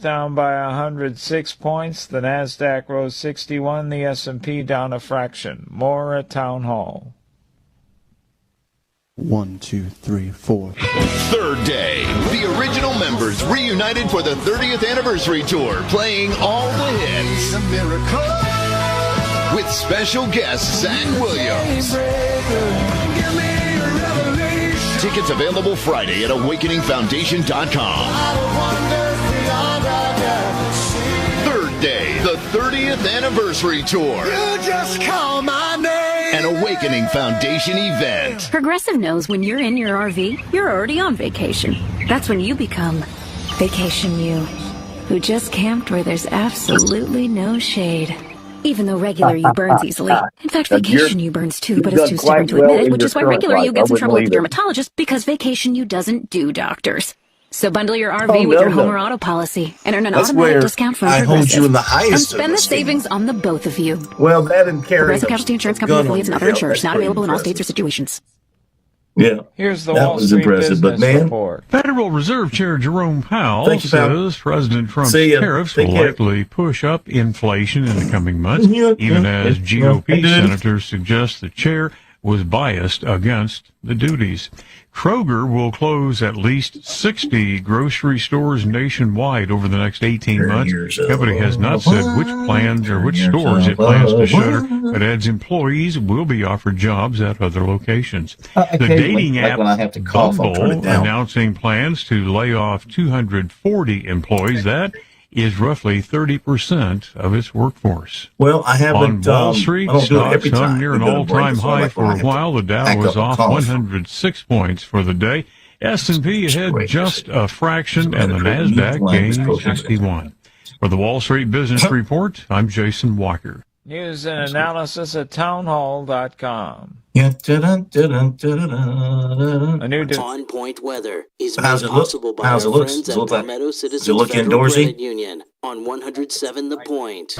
down by 106 points. The NASDAQ rose 61. The S&P down a fraction. More at Town Hall. 1, 2, 3, 4. Third day. The original members reunited for the 30th anniversary tour, playing all the hits. With special guest Zach Williams. Tickets available Friday at AwakeningFoundation.com. Third day, the 30th anniversary tour. You just call my name. An Awakening Foundation event. Progressive knows when you're in your RV, you're already on vacation. That's when you become Vacation You, who just camped where there's absolutely no shade. Even though regular you burns easily. In fact, Vacation You burns too, but is too stubborn to admit it, which is why regular you gets in trouble with the dermatologist, because Vacation You doesn't do doctors. So bundle your RV with your home or auto policy and earn an automatic discount from Progressive. I hold you in the highest and spend the savings on the both of you. Well, that and carrying Progressive Casualty Insurance Company affiliates and other insurers. Not available in all states or situations. Yeah, here's the that Wall was Street impressive. But Business man, Report. Federal Reserve Chair Jerome Powell says President Trump's tariffs will likely push up inflation in the coming months, even as GOP senators suggest the chair was biased against the duties. Kroger will close at least 60 grocery stores nationwide over the next 18 months. The company has not said which plans or which stores it plans to shutter, but adds employees will be offered jobs at other locations. The dating app Bumble announcing plans to lay off 240 employees. That is roughly 30% of its workforce. Well, I haven't. On Wall Street, stocks hung near an all-time high for a while. The Dow was off 106 points for the day. S&P ahead just a fraction, and the NASDAQ gained 61. For the Wall Street Business Report, I'm Jason Walker. News and analysis at townhall.com. A new On Point weather is made possible by our friends at Palmetto Citizens Federal Credit Union on 107 The Point.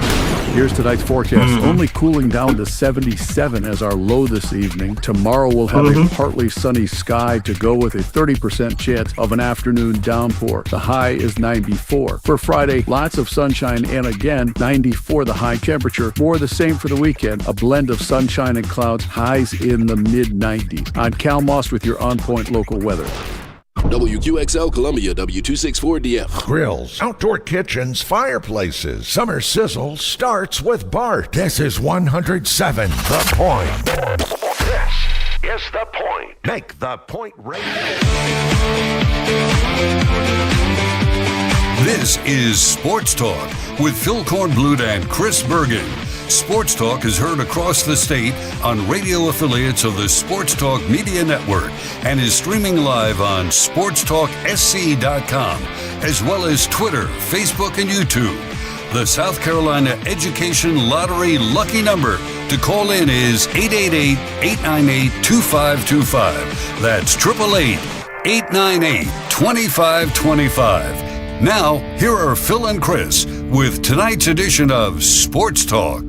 Here's tonight's forecast. Only cooling down to 77 as our low this evening. Tomorrow we'll have a partly sunny sky to go with a 30% chance of an afternoon downpour. The high is 94. For Friday, lots of sunshine and again 94 the high temperature. More the same for the weekend. A blend of sunshine and clouds, highs in the mid-90s. I'm Cal Moss with your On Point local weather. WQXL Columbia, W264DF. Grills, outdoor kitchens, fireplaces. Summer sizzle starts with Bart. This is 107 The Point. This is The Point. Make The Point radio. This is Sports Talk with Phil Kornblut and Chris Bergen. Sports Talk is heard across the state on radio affiliates of the Sports Talk Media Network and is streaming live on SportsTalkSC.com, as well as Twitter, Facebook, and YouTube. The South Carolina Education Lottery lucky number to call in is 888-898-2525. That's 888-898-2525. Now, here are Phil and Chris with tonight's edition of Sports Talk.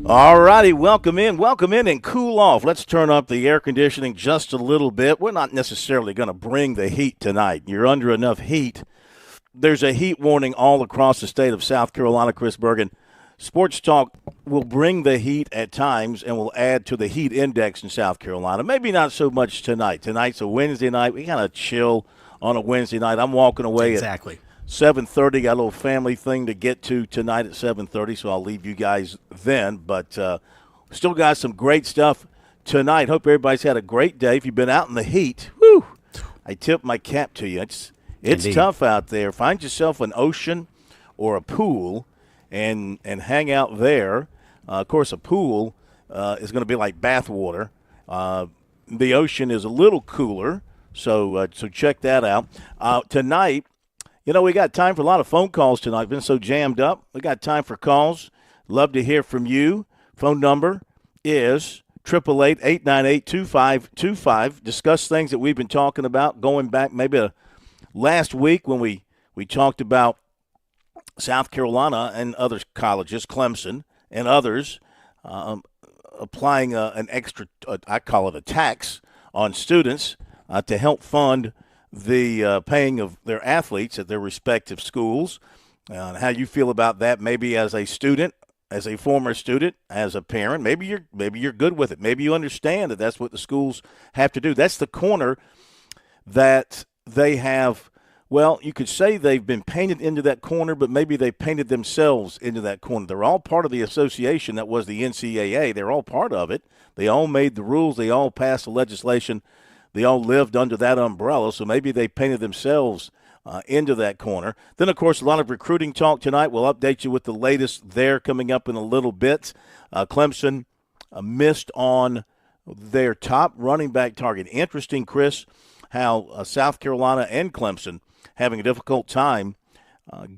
All righty, welcome in and cool off. Let's turn up the air conditioning just a little bit. We're not necessarily going to bring the heat tonight. You're under enough heat. There's a heat warning all across the state of South Carolina, Chris Bergen. Sports Talk will bring the heat at times and will add to the heat index in South Carolina. Maybe not so much tonight. Tonight's a Wednesday night. We kind of chill on a Wednesday night. I'm walking away at 7:30. Got a little family thing to get to tonight at 7:30, so I'll leave you guys then. But still got some great stuff tonight. Hope everybody's had a great day. If you've been out in the heat, whew, I tip my cap to you. It's tough out there. Find yourself an ocean or a pool and hang out there. Of course, a pool is going to be like bath water. The ocean is a little cooler, so check that out. Tonight, you know, we got time for a lot of phone calls tonight. Been so jammed up. We got time for calls. Love to hear from you. Phone number is 888-898-2525. Discuss things that we've been talking about going back maybe last week when we talked about South Carolina and other colleges, Clemson and others, applying an extra, I call it a tax, on students to help fund the paying of their athletes at their respective schools. How you feel about that, maybe as a student, as a former student, as a parent. Maybe you're good with it. Maybe you understand that that's what the schools have to do. That's the corner that they have. Well, you could say they've been painted into that corner, but maybe they painted themselves into that corner. They're all part of the association that was the NCAA. They're all part of it. They all made the rules. They all passed the legislation. They all lived under that umbrella, so maybe they painted themselves into that corner. Then, of course, a lot of recruiting talk tonight. We'll update you with the latest there coming up in a little bit. Clemson missed on their top running back target. Interesting, Chris, how South Carolina and Clemson having a difficult time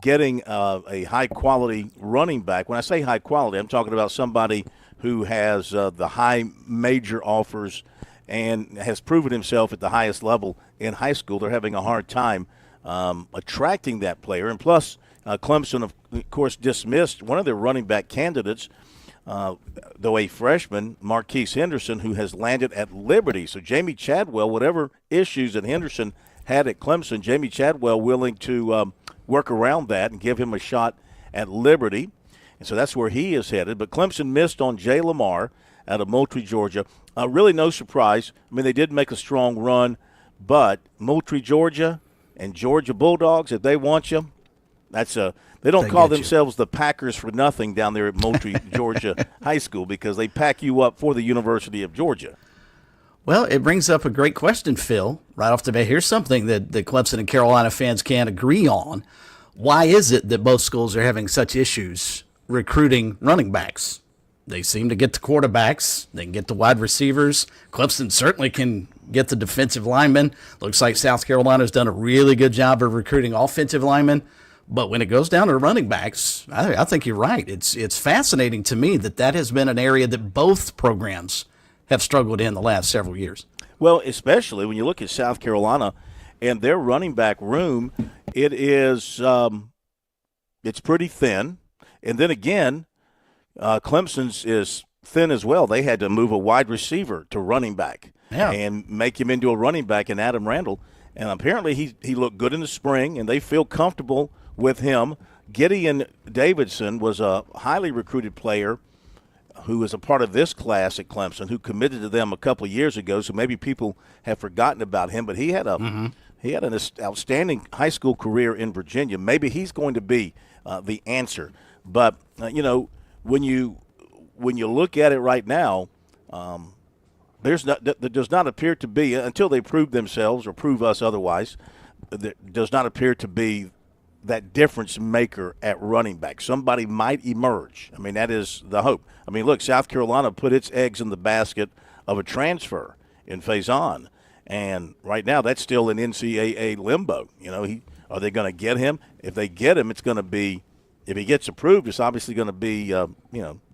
getting a high-quality running back. When I say high-quality, I'm talking about somebody who has the high major offers and has proven himself at the highest level in high school. They're having a hard time attracting that player. And plus, Clemson, of course, dismissed one of their running back candidates, though a freshman, Marquise Henderson, who has landed at Liberty. So Jamie Chadwell, whatever issues that Henderson had at Clemson, Jamie Chadwell willing to work around that and give him a shot at Liberty. And so that's where he is headed. But Clemson missed on Jay Lamar out of Moultrie, Georgia. Really no surprise. I mean, they did make a strong run, but Moultrie, Georgia, and Georgia Bulldogs, if they want you, they don't call themselves the Packers for nothing down there at Moultrie, Georgia High School, because they pack you up for the University of Georgia. Well, it brings up a great question, Phil, right off the bat. Here's something that Clemson and Carolina fans can't agree on. Why is it that both schools are having such issues recruiting running backs? They seem to get the quarterbacks. They can get the wide receivers. Clemson certainly can get the defensive linemen. Looks like South Carolina's done a really good job of recruiting offensive linemen. But when it goes down to running backs, I think you're right. It's fascinating to me that has been an area that both programs have struggled in the last several years. Well, especially when you look at South Carolina and their running back room, it's pretty thin. And then again, Clemson's is thin as well. They had to move a wide receiver to running back and make him into a running back in Adam Randall. And apparently he looked good in the spring, and they feel comfortable with him. Gideon Davidson was a highly recruited player who is a part of this class at Clemson, who committed to them a couple of years ago, so maybe people have forgotten about him. But he had an outstanding high school career in Virginia. Maybe he's going to be the answer. But, when you look at it right now, there does not appear to be, until they prove themselves or prove us otherwise, there does not appear to be that difference maker at running back. Somebody might emerge. I mean, that is the hope. I mean, look, South Carolina put its eggs in the basket of a transfer in Faison, and right now that's still in NCAA limbo. Are they going to get him? If they get him, it's going to be, if he gets approved, it's obviously going to be,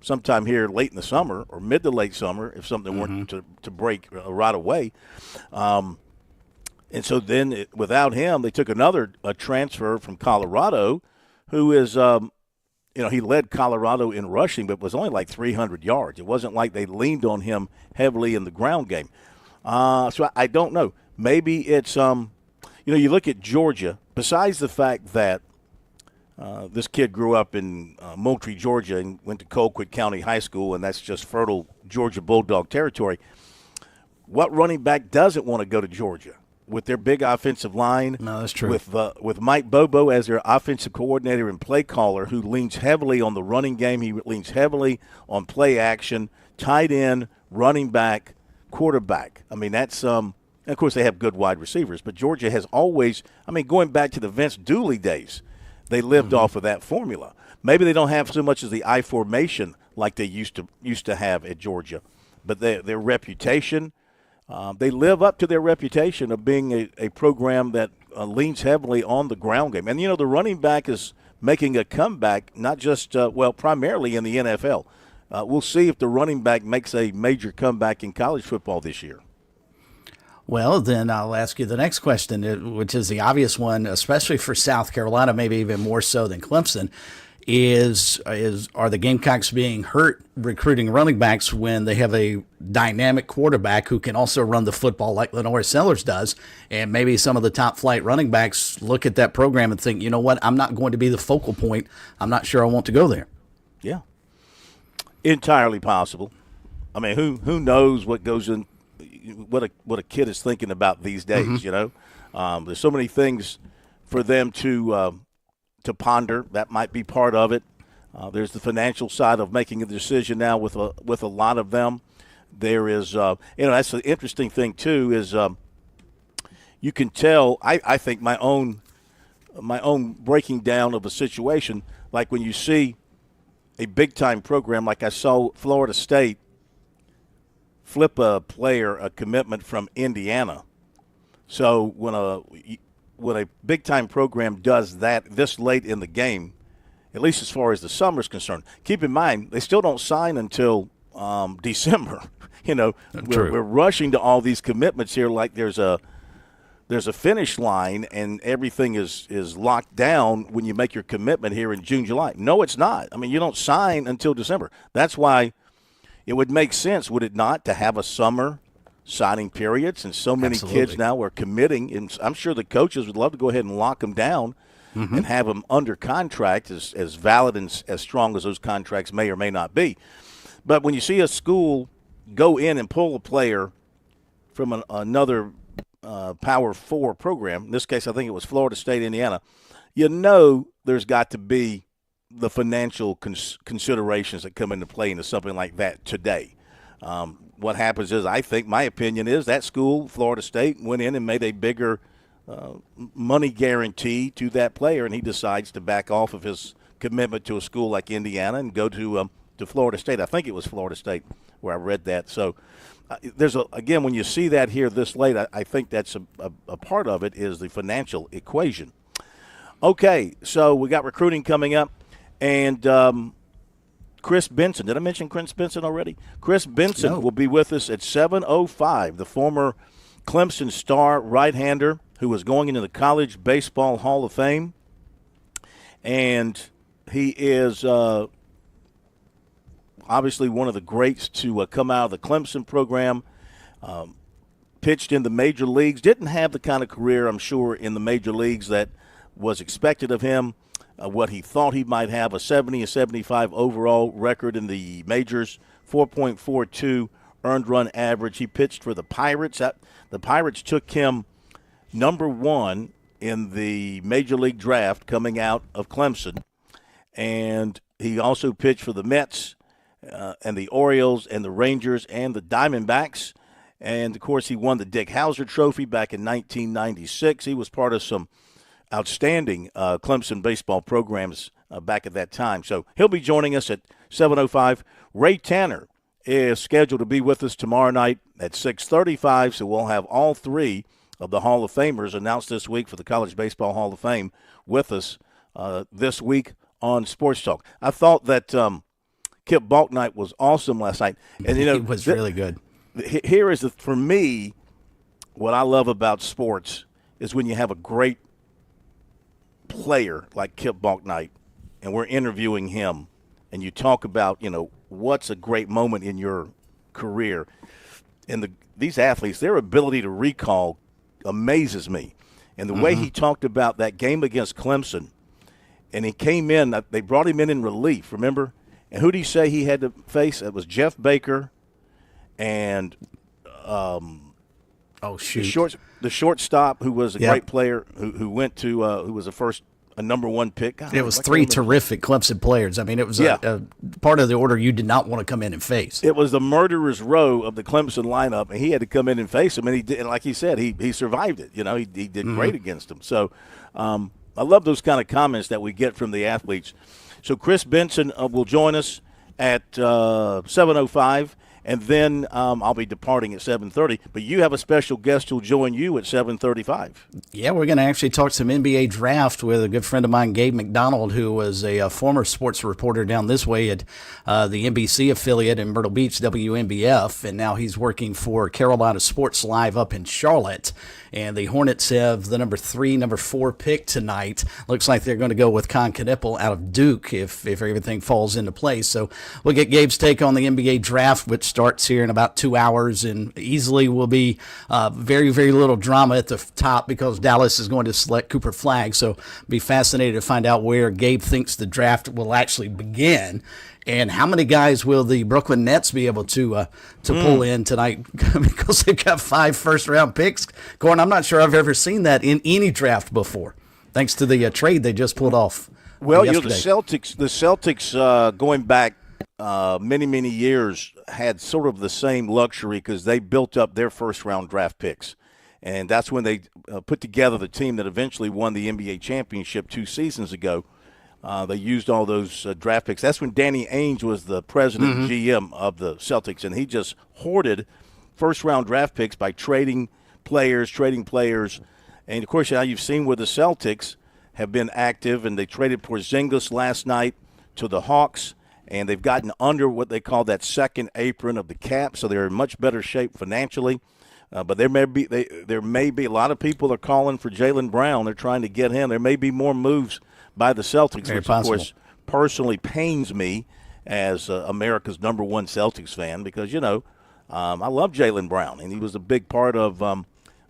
sometime here late in the summer or mid to late summer if something weren't to break right away. And so then without him, they took a transfer from Colorado who is, he led Colorado in rushing, but was only like 300 yards. It wasn't like they leaned on him heavily in the ground game. So I don't know. Maybe it's, you look at Georgia, besides the fact that this kid grew up in Moultrie, Georgia, and went to Colquitt County High School, and that's just fertile Georgia Bulldog territory. What running back doesn't want to go to Georgia with their big offensive line? No, that's true. With Mike Bobo as their offensive coordinator and play caller, who leans heavily on the running game. He leans heavily on play action, tight end, running back, quarterback. I mean, that's of course they have good wide receivers, but Georgia has always, going back to the Vince Dooley days, they lived off of that formula. Maybe they don't have so much as the I formation like they used to have at Georgia, but their reputation, they live up to their reputation of being a program that leans heavily on the ground game. And, the running back is making a comeback, not just, primarily in the NFL. We'll see if the running back makes a major comeback in college football this year. Well, then I'll ask you the next question, which is the obvious one, especially for South Carolina, maybe even more so than Clemson. are the Gamecocks being hurt recruiting running backs when they have a dynamic quarterback who can also run the football like Lenore Sellers does? And maybe some of the top flight running backs look at that program and think, you know what, I'm not going to be the focal point. I'm not sure I want to go there. Yeah, entirely possible. I mean, who knows what goes in, what a kid is thinking about these days? You know, there's so many things for them to ponder. That might be part of it. There's the financial side of making a decision now with a lot of them. There is, that's the interesting thing too is you can tell. I think my own breaking down of a situation, like when you see a big time program, like I saw Florida State flip a commitment from Indiana. So when a big-time program does that this late in the game, at least as far as the summer is concerned, keep in mind they still don't sign until December. You know, we're rushing to all these commitments here like there's a finish line and everything is locked down when you make your commitment here in June, July. No, it's not. I mean, you don't sign until December. That's why it would make sense, would it not, to have a summer signing period, since so many kids now are committing, and I'm sure the coaches would love to go ahead and lock them down and have them under contract, as valid and as strong as those contracts may or may not be. But when you see a school go in and pull a player from another Power 4 program, in this case I think it was Florida State, Indiana, you know there's got to be the financial considerations that come into play into something like that today. What happens is, I think, my opinion is, that school, Florida State, went in and made a bigger money guarantee to that player, and he decides to back off of his commitment to a school like Indiana and go to Florida State. I think it was Florida State where I read that. So again, when you see that here this late, I think that's a part of it is the financial equation. Okay, so we got recruiting coming up, and Chris Benson. Did I mention Chris Benson already? Chris Benson will be with us at 7:05, the former Clemson star right-hander who was going into the College Baseball Hall of Fame. And he is obviously one of the greats to come out of the Clemson program, pitched in the major leagues, didn't have the kind of career, I'm sure, in the major leagues that was expected of him. What he thought he might have, a 70 and 75 overall record in the majors, 4.42 earned run average. He pitched for the Pirates. The Pirates took him number 1 in the Major League draft coming out of Clemson. And he also pitched for the Mets and the Orioles and the Rangers and the Diamondbacks. And, of course, he won the Dick Howser Trophy back in 1996. He was part of some outstanding Clemson baseball programs back at that time. So he'll be joining us at 7:05. Ray Tanner is scheduled to be with us tomorrow night at 6:35, so we'll have all 3 of the Hall of Famers announced this week for the College Baseball Hall of Fame with us this week on Sports Talk. I thought that Kip Balknight was awesome last night. And you know, he was really good. Here is, for me, what I love about sports is when you have a great player like Kip Balknight, and we're interviewing him, and you talk about, you know, what's a great moment in your career. And these athletes, their ability to recall amazes me. And the way he talked about that game against Clemson, and he came in, they brought him in relief, remember? And who did he say he had to face? It was Jeff Baker and the shortstop, who was a great player, who went to who was a number 1 pick. God, it was 3 terrific Clemson players. I mean, it was a part of the order you did not want to come in and face. It was the murderer's row of the Clemson lineup, and he had to come in and face him, and he did. And like he said, he survived it. You know, he did great against him. So I love those kind of comments that we get from the athletes. So Chris Benson will join us at 7:05. And then I'll be departing at 7:30. But you have a special guest who'll join you at 7:35. Yeah, we're going to actually talk some NBA draft with a good friend of mine, Gabe McDonald, who was a former sports reporter down this way at the NBC affiliate in Myrtle Beach, WNBF, and now he's working for Carolina Sports Live up in Charlotte. And the Hornets have the number 3, number 4 pick tonight. Looks like they're going to go with Con Knippel out of Duke if everything falls into place. So we'll get Gabe's take on the NBA draft, which starts here in about 2 hours, and easily will be very, very little drama at the top because Dallas is going to select Cooper Flagg. So be fascinated to find out where Gabe thinks the draft will actually begin. And how many guys will the Brooklyn Nets be able to pull in tonight? Because they've got 5 first-round picks. Gordon, I'm not sure I've ever seen that in any draft before, thanks to the trade they just pulled off. Well, yesterday. The Celtics going back many, many years had sort of the same luxury because they built up their first-round draft picks. And that's when they put together the team that eventually won the NBA championship 2 seasons ago. They used all those draft picks. That's when Danny Ainge was the president and GM of the Celtics, and he just hoarded first-round draft picks by trading players. And, of course, now you've seen where the Celtics have been active, and they traded Porzingis last night to the Hawks, and they've gotten under what they call that second apron of the cap, so they're in much better shape financially. But there may be a lot of people are calling for Jaylen Brown. They're trying to get him. There may be more moves by the Celtics, Very which, possible. of course, personally pains me as America's number 1 Celtics fan because, I love Jaylen Brown, and he was a big part of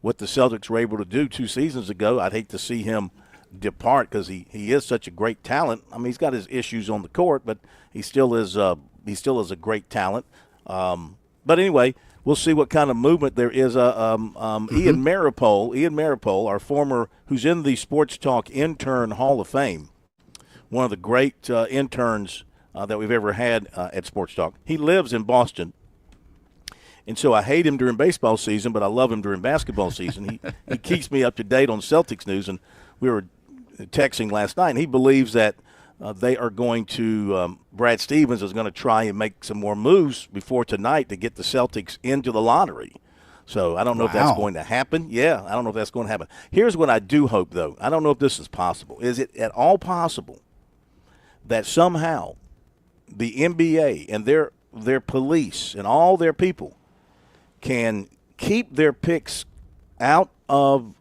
what the Celtics were able to do 2 seasons ago. I'd hate to see him depart because he is such a great talent. I mean, he's got his issues on the court, but he still is a great talent. But anyway, we'll see what kind of movement there is. Ian Maripol, our former, who's in the Sports Talk Intern Hall of Fame, one of the great interns that we've ever had at Sports Talk. He lives in Boston, and so I hate him during baseball season, but I love him during basketball season. He keeps me up to date on Celtics news, and we were texting last night, and he believes that they are going to Brad Stevens is going to try and make some more moves before tonight to get the Celtics into the lottery. So I don't know if that's going to happen. Yeah, I don't know if that's going to happen. Here's what I do hope, though. I don't know if this is possible. Is it at all possible that somehow the NBA and their police and all their people can keep their picks out of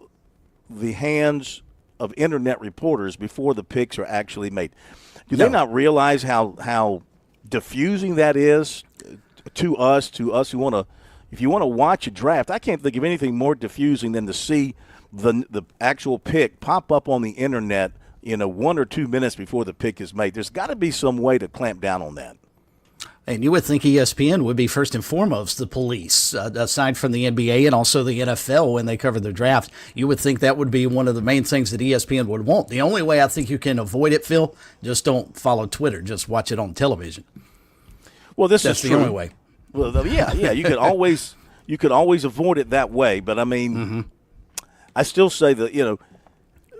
the hands of Internet reporters before the picks are actually made? Do they not realize how diffusing that is to us who want to – if you want to watch a draft, I can't think of anything more diffusing than to see the actual pick pop up on the Internet 1 or 2 minutes before the pick is made. There's got to be some way to clamp down on that. And you would think ESPN would be first and foremost the police, aside from the NBA and also the NFL when they cover the draft. You would think that would be one of the main things that ESPN would want. The only way I think you can avoid it, Phil, just don't follow Twitter. Just watch it on television. Well, that's the only way. Well, yeah, you could always avoid it that way. But I mean, I still say that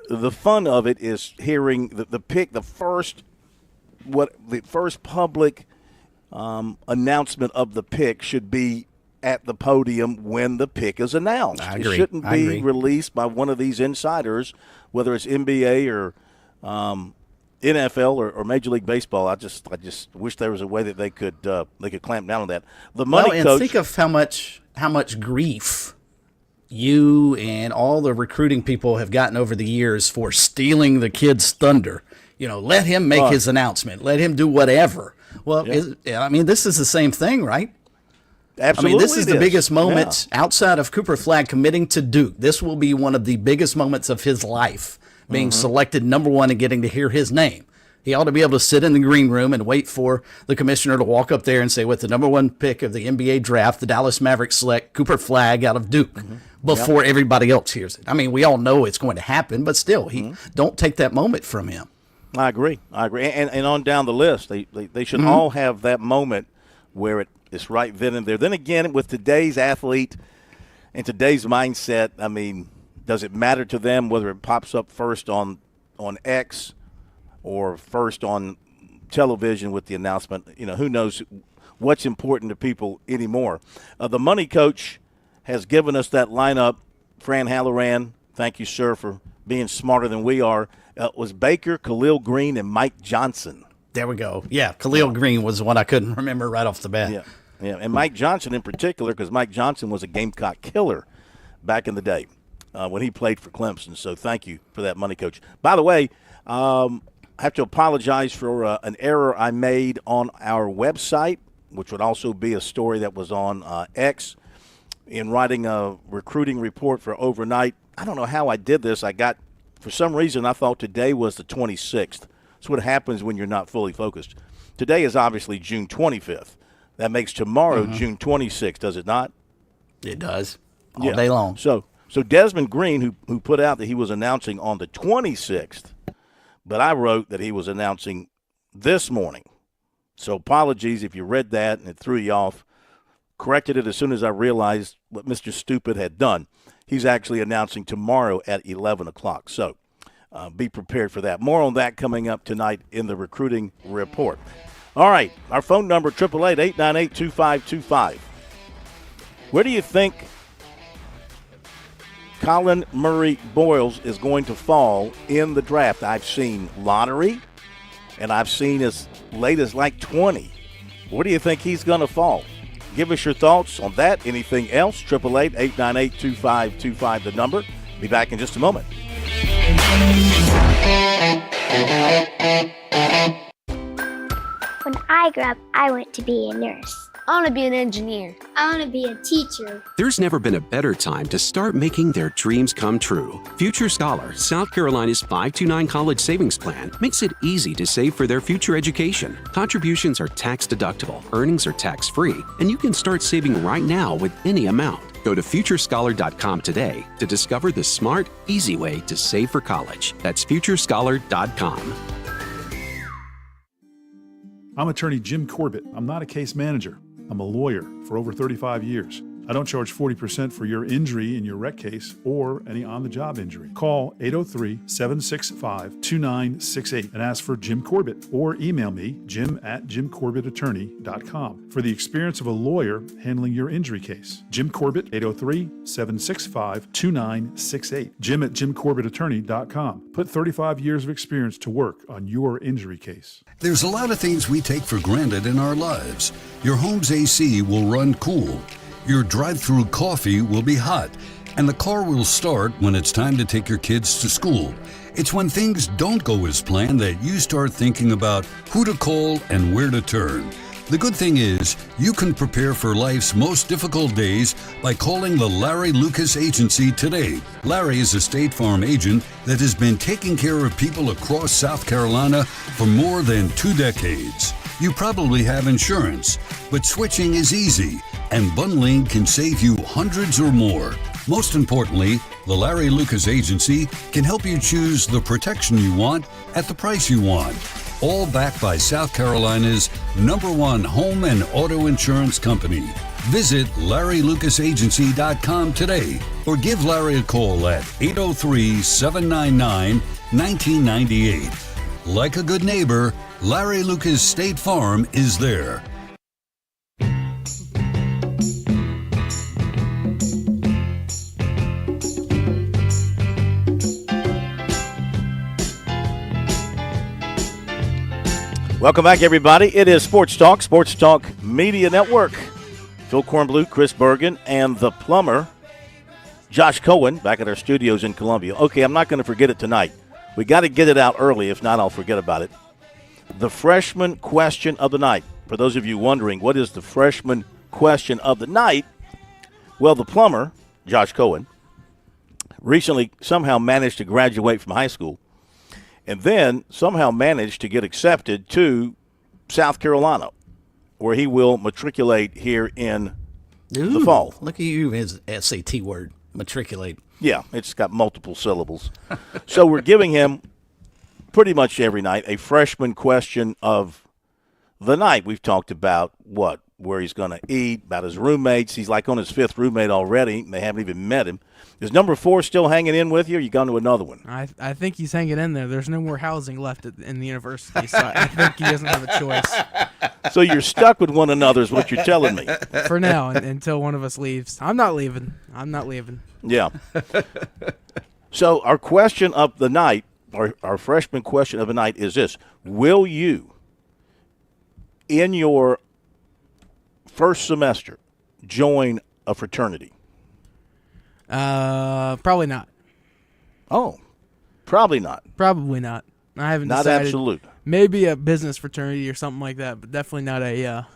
the fun of it is hearing the pick, the first public announcement of the pick should be at the podium when the pick is announced. I agree. It shouldn't be released by one of these insiders, whether it's NBA or NFL or Major League Baseball. I just wish there was a way that they could clamp down on that. The money coach. Think of how much grief you and all the recruiting people have gotten over the years for stealing the kid's thunder. Let him make his announcement. Let him do whatever. Well, this is the same thing, right? Absolutely. This is the biggest moment outside of Cooper Flagg committing to Duke. This will be one of the biggest moments of his life, being selected number 1 and getting to hear his name. He ought to be able to sit in the green room and wait for the commissioner to walk up there and say, with the number 1 pick of the NBA draft, the Dallas Mavericks select Cooper Flagg out of Duke before everybody else hears it. I mean, we all know it's going to happen, but still, don't take that moment from him. I agree. And on down the list, they should all have that moment where it's right then and there. Then again, with today's athlete and today's mindset, I mean, does it matter to them whether it pops up first on X or first on television with the announcement? Who knows what's important to people anymore. The money coach has given us that lineup. Fran Halloran, thank you, sir, for being smarter than we are. Was Baker, Khalil Green, and Mike Johnson. There we go. Yeah, Khalil Green was the one I couldn't remember right off the bat. Yeah, and Mike Johnson in particular, because Mike Johnson was a Gamecock killer back in the day when he played for Clemson. So thank you for that, money coach. By the way, I have to apologize for an error I made on our website, which would also be a story that was on X. In writing a recruiting report for overnight, I don't know how I did this. For some reason, I thought today was the 26th. That's what happens when you're not fully focused. Today is obviously June 25th. That makes tomorrow June 26th, does it not? It does. All day long. So Desmond Green, who put out that he was announcing on the 26th, but I wrote that he was announcing this morning. So apologies if you read that and it threw you off. Corrected it as soon as I realized what Mr. Stupid had done. He's actually announcing tomorrow at 11 o'clock. So be prepared for that. More on that coming up tonight in the recruiting report. All right, our phone number, 888-898-2525. Where do you think Colin Murray Boyles is going to fall in the draft? I've seen lottery, and I've seen as late as like 20. Where do you think he's going to fall? Give us your thoughts on that. Anything else? 888-898-2525, the number. Be back in just a moment. When I grow up, I want to be a nurse. I want to be an engineer. I want to be a teacher. There's never been a better time to start making their dreams come true. Future Scholar, South Carolina's 529 college savings plan, makes it easy to save for their future education. Contributions are tax deductible, earnings are tax free, and you can start saving right now with any amount. Go to futurescholar.com today to discover the smart, easy way to save for college. That's futurescholar.com. I'm attorney Jim Corbett. I'm not a case manager. I'm a lawyer for over 35 years. I don't charge 40% for your injury in your rec case or any on-the-job injury. Call 803-765-2968 and ask for Jim Corbett or email me, jim@jimcorbettattorney.com, for the experience of a lawyer handling your injury case. Jim Corbett, 803-765-2968. jim@jimcorbettattorney.com. Put 35 years of experience to work on your injury case. There's a lot of things we take for granted in our lives. Your home's AC will run cool. Your drive-through coffee will be hot, and the car will start when it's time to take your kids to school. It's when things don't go as planned that you start thinking about who to call and where to turn. The good thing is, you can prepare for life's most difficult days by calling the Larry Lucas Agency today. Larry is a State Farm agent that has been taking care of people across South Carolina for more than 2 decades. You probably have insurance, but switching is easy, and bundling can save you hundreds or more. Most importantly, the Larry Lucas Agency can help you choose the protection you want at the price you want. All backed by South Carolina's #1 home and auto insurance company. Visit LarryLucasAgency.com today or give Larry a call at 803-799-1998. Like a good neighbor, Larry Lucas State Farm is there. Welcome back, everybody. It is Sports Talk Media Network. Phil Kornblut, Chris Bergen, and the plumber, Josh Cohen, back at our studios in Columbia. Okay, I'm not going to forget it tonight. We got to get it out early. If not, I'll forget about it. The freshman question of the night. For those of you wondering, what is the freshman question of the night? Well, the plumber, Josh Cohen, recently somehow managed to graduate from high school and then somehow managed to get accepted to South Carolina, where he will matriculate here in the fall. Look at you, his SAT word, matriculate. Yeah, it's got multiple syllables. So we're giving him pretty much every night a freshman question of the night. We've talked about where he's going to eat, about his roommates. He's like on his 5th roommate already. They haven't even met him. Is number 4 still hanging in with you, or you gone to another one? I think he's hanging in there. There's no more housing left in the university, so I think he doesn't have a choice. So you're stuck with one another is what you're telling me. For now, until one of us leaves. I'm not leaving. Yeah. So our question of the night, our freshman question of the night is this. Will you, in your first semester, join a fraternity? Probably not. Oh, probably not. Probably not. I haven't Not decided. absolute. Maybe a business fraternity or something like that, but definitely not a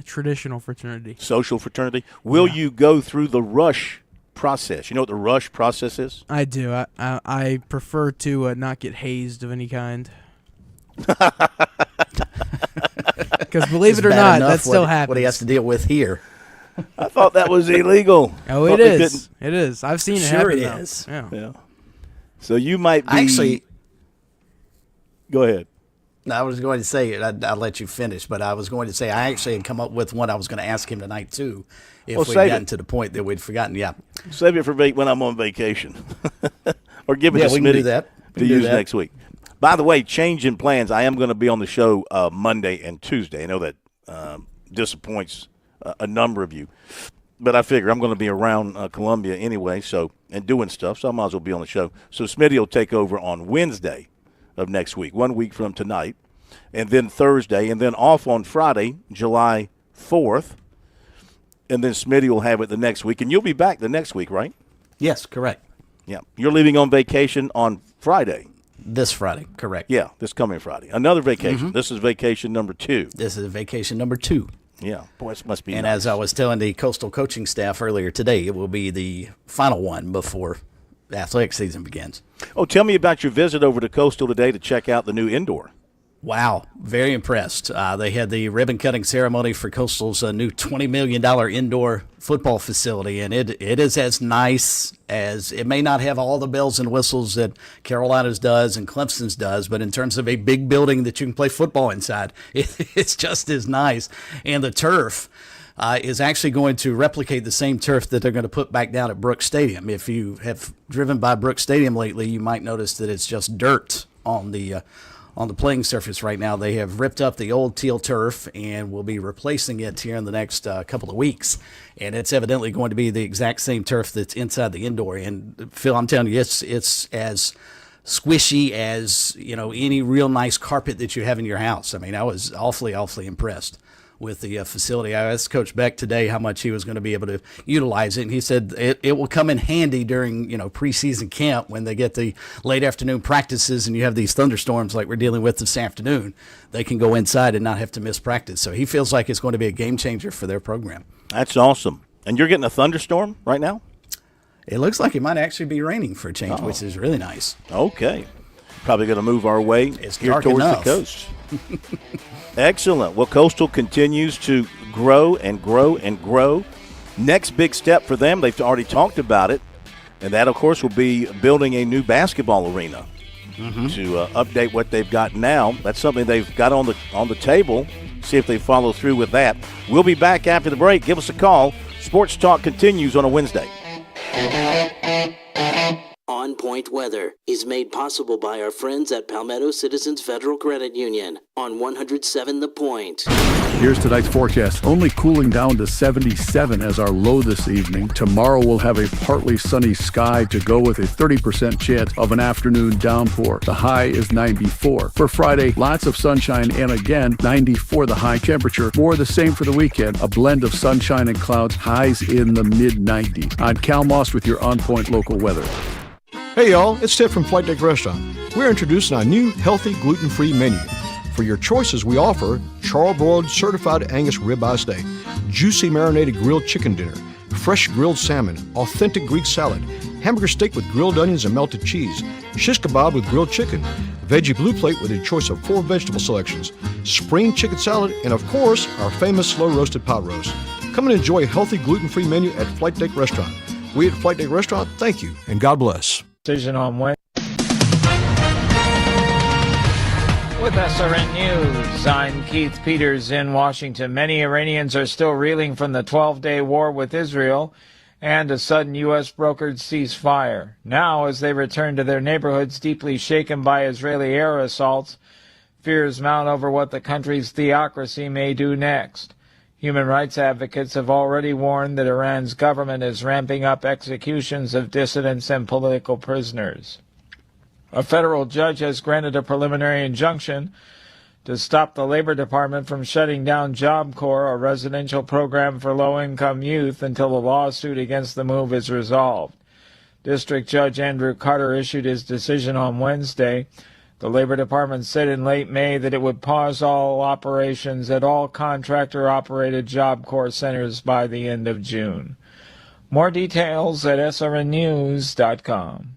traditional fraternity. Social fraternity. Will you go through the rush process? You know what the rush process is? I do. I prefer to not get hazed of any kind. Because believe it or not, that still happens. What he has to deal with here. I thought that was illegal. Oh, it is. It is. I've seen it happen. Sure it now. is. Yeah. So you might be. Actually, go ahead. I was going to say, I'll let you finish, but I was going to say I actually had come up with one I was going to ask him tonight, too, if we'd gotten to the point that we'd forgotten. Yeah. Save it for when I'm on vacation. Or give it to we can do Smitty that. to use next week. By the way, change in plans. I am going to be on the show Monday and Tuesday. I know that disappoints a number of you. But I figure I'm going to be around Columbia anyway, and doing stuff, so I might as well be on the show. So Smitty will take over on Wednesday of next week, 1 week from tonight, and then Thursday, and then off on Friday, July 4th, and then Smitty will have it the next week, and you'll be back the next week, right? Yes, correct. Yeah. You're leaving on vacation on Friday. This Friday, correct. Yeah, this coming Friday. Another vacation. This is vacation number 2. This is vacation number 2. Yeah. Boy, it must be And nice. as I was telling the Coastal coaching staff earlier today, it will be the final one before the athletic season begins. Oh, tell me about your visit over to Coastal today to check out the new indoor. Wow, very impressed. They had the ribbon-cutting ceremony for Coastal's new $20 million indoor football facility, and it is as nice as – it may not have all the bells and whistles that Carolina's does and Clemson's does, but in terms of a big building that you can play football inside, it's just as nice. And the turf is actually going to replicate the same turf that they're going to put back down at Brooks Stadium. If you have driven by Brooks Stadium lately, you might notice that it's just dirt on the playing surface right now. They have ripped up the old teal turf and will be replacing it here in the next couple of weeks. And it's evidently going to be the exact same turf that's inside the indoor. And Phil, I'm telling you, it's as squishy as, any real nice carpet that you have in your house. I mean, I was awfully impressed with the facility. I asked Coach Beck today how much he was going to be able to utilize it, and he said it will come in handy during preseason camp when they get the late afternoon practices and you have these thunderstorms like we're dealing with this afternoon. They can go inside and not have to miss practice. So he feels like it's going to be a game changer for their program. That's awesome. And you're getting a thunderstorm right now? It looks like it might actually be raining for a change, which is really nice. Okay. Probably going to move our way here towards the coast. Excellent. Well, Coastal continues to grow and grow and grow. Next big step for them, they've already talked about it, and that, of course, will be building a new basketball arena to update what they've got now. That's something they've got on the table. See if they follow through with that. We'll be back after the break. Give us a call. Sports Talk continues on a Wednesday. On Point Weather is made possible by our friends at Palmetto Citizens Federal Credit Union on 107 The Point. Here's tonight's forecast. Only cooling down to 77 as our low this evening. Tomorrow we'll have a partly sunny sky to go with a 30% chance of an afternoon downpour. The high is 94. For Friday, lots of sunshine and again, 94 the high temperature. More the same for the weekend. A blend of sunshine and clouds, highs in the mid-90s. I'm Cal Moss with your On Point local weather. Hey y'all, it's Ted from Flight Deck Restaurant. We're introducing our new healthy gluten-free menu. For your choices, we offer charbroiled certified Angus ribeye steak, juicy marinated grilled chicken dinner, fresh grilled salmon, authentic Greek salad, hamburger steak with grilled onions and melted cheese, shish kebab with grilled chicken, veggie blue plate with a choice of 4 vegetable selections, spring chicken salad, and of course, our famous slow-roasted pot roast. Come and enjoy a healthy gluten-free menu at Flight Deck Restaurant. We at Flight Deck Restaurant, thank you, and God bless. Decision on Wednesday. With SRN News, I'm Keith Peters in Washington. Many Iranians are still reeling from the 12-day war with Israel and a sudden U.S. brokered ceasefire. Now, as they return to their neighborhoods deeply shaken by Israeli air assaults, Fears mount over what the country's theocracy may do next. Human rights advocates have already warned that Iran's government is ramping up executions of dissidents and political prisoners. A federal judge has granted a preliminary injunction to stop the Labor Department from shutting down Job Corps, a residential program for low-income youth, until the lawsuit against the move is resolved. District Judge Andrew Carter issued his decision on Wednesday. The Labor Department said in late May that it would pause all operations at all contractor-operated Job Corps centers by the end of June. More details at srnnews.com.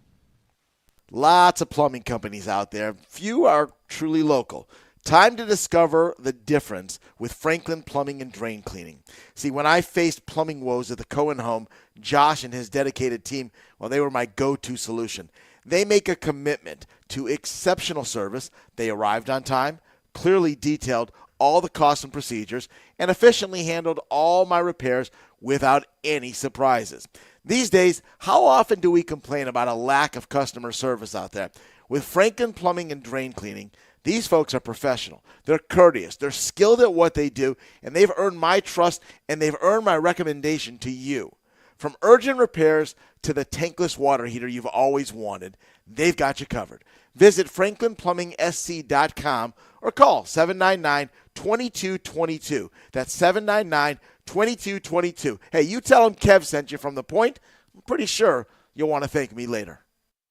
Lots of plumbing companies out there. Few are truly local. Time to discover the difference with Franklin Plumbing and Drain Cleaning. See, when I faced plumbing woes at the Cohen home, Josh and his dedicated team, well, they were my go-to solution. They make a commitment to exceptional service. They arrived on time, clearly detailed all the costs and procedures, and efficiently handled all my repairs without any surprises. These days, how often do we complain about a lack of customer service out there? With Franklin Plumbing and Drain Cleaning, these folks are professional. They're courteous. They're skilled at what they do, and they've earned my trust, and they've earned my recommendation to you. From urgent repairs to the tankless water heater you've always wanted, they've got you covered. Visit franklinplumbing.sc.com or call 799-2222. That's 799-2222. Hey, you tell them Kev sent you from The Point. I'm pretty sure you'll want to thank me later.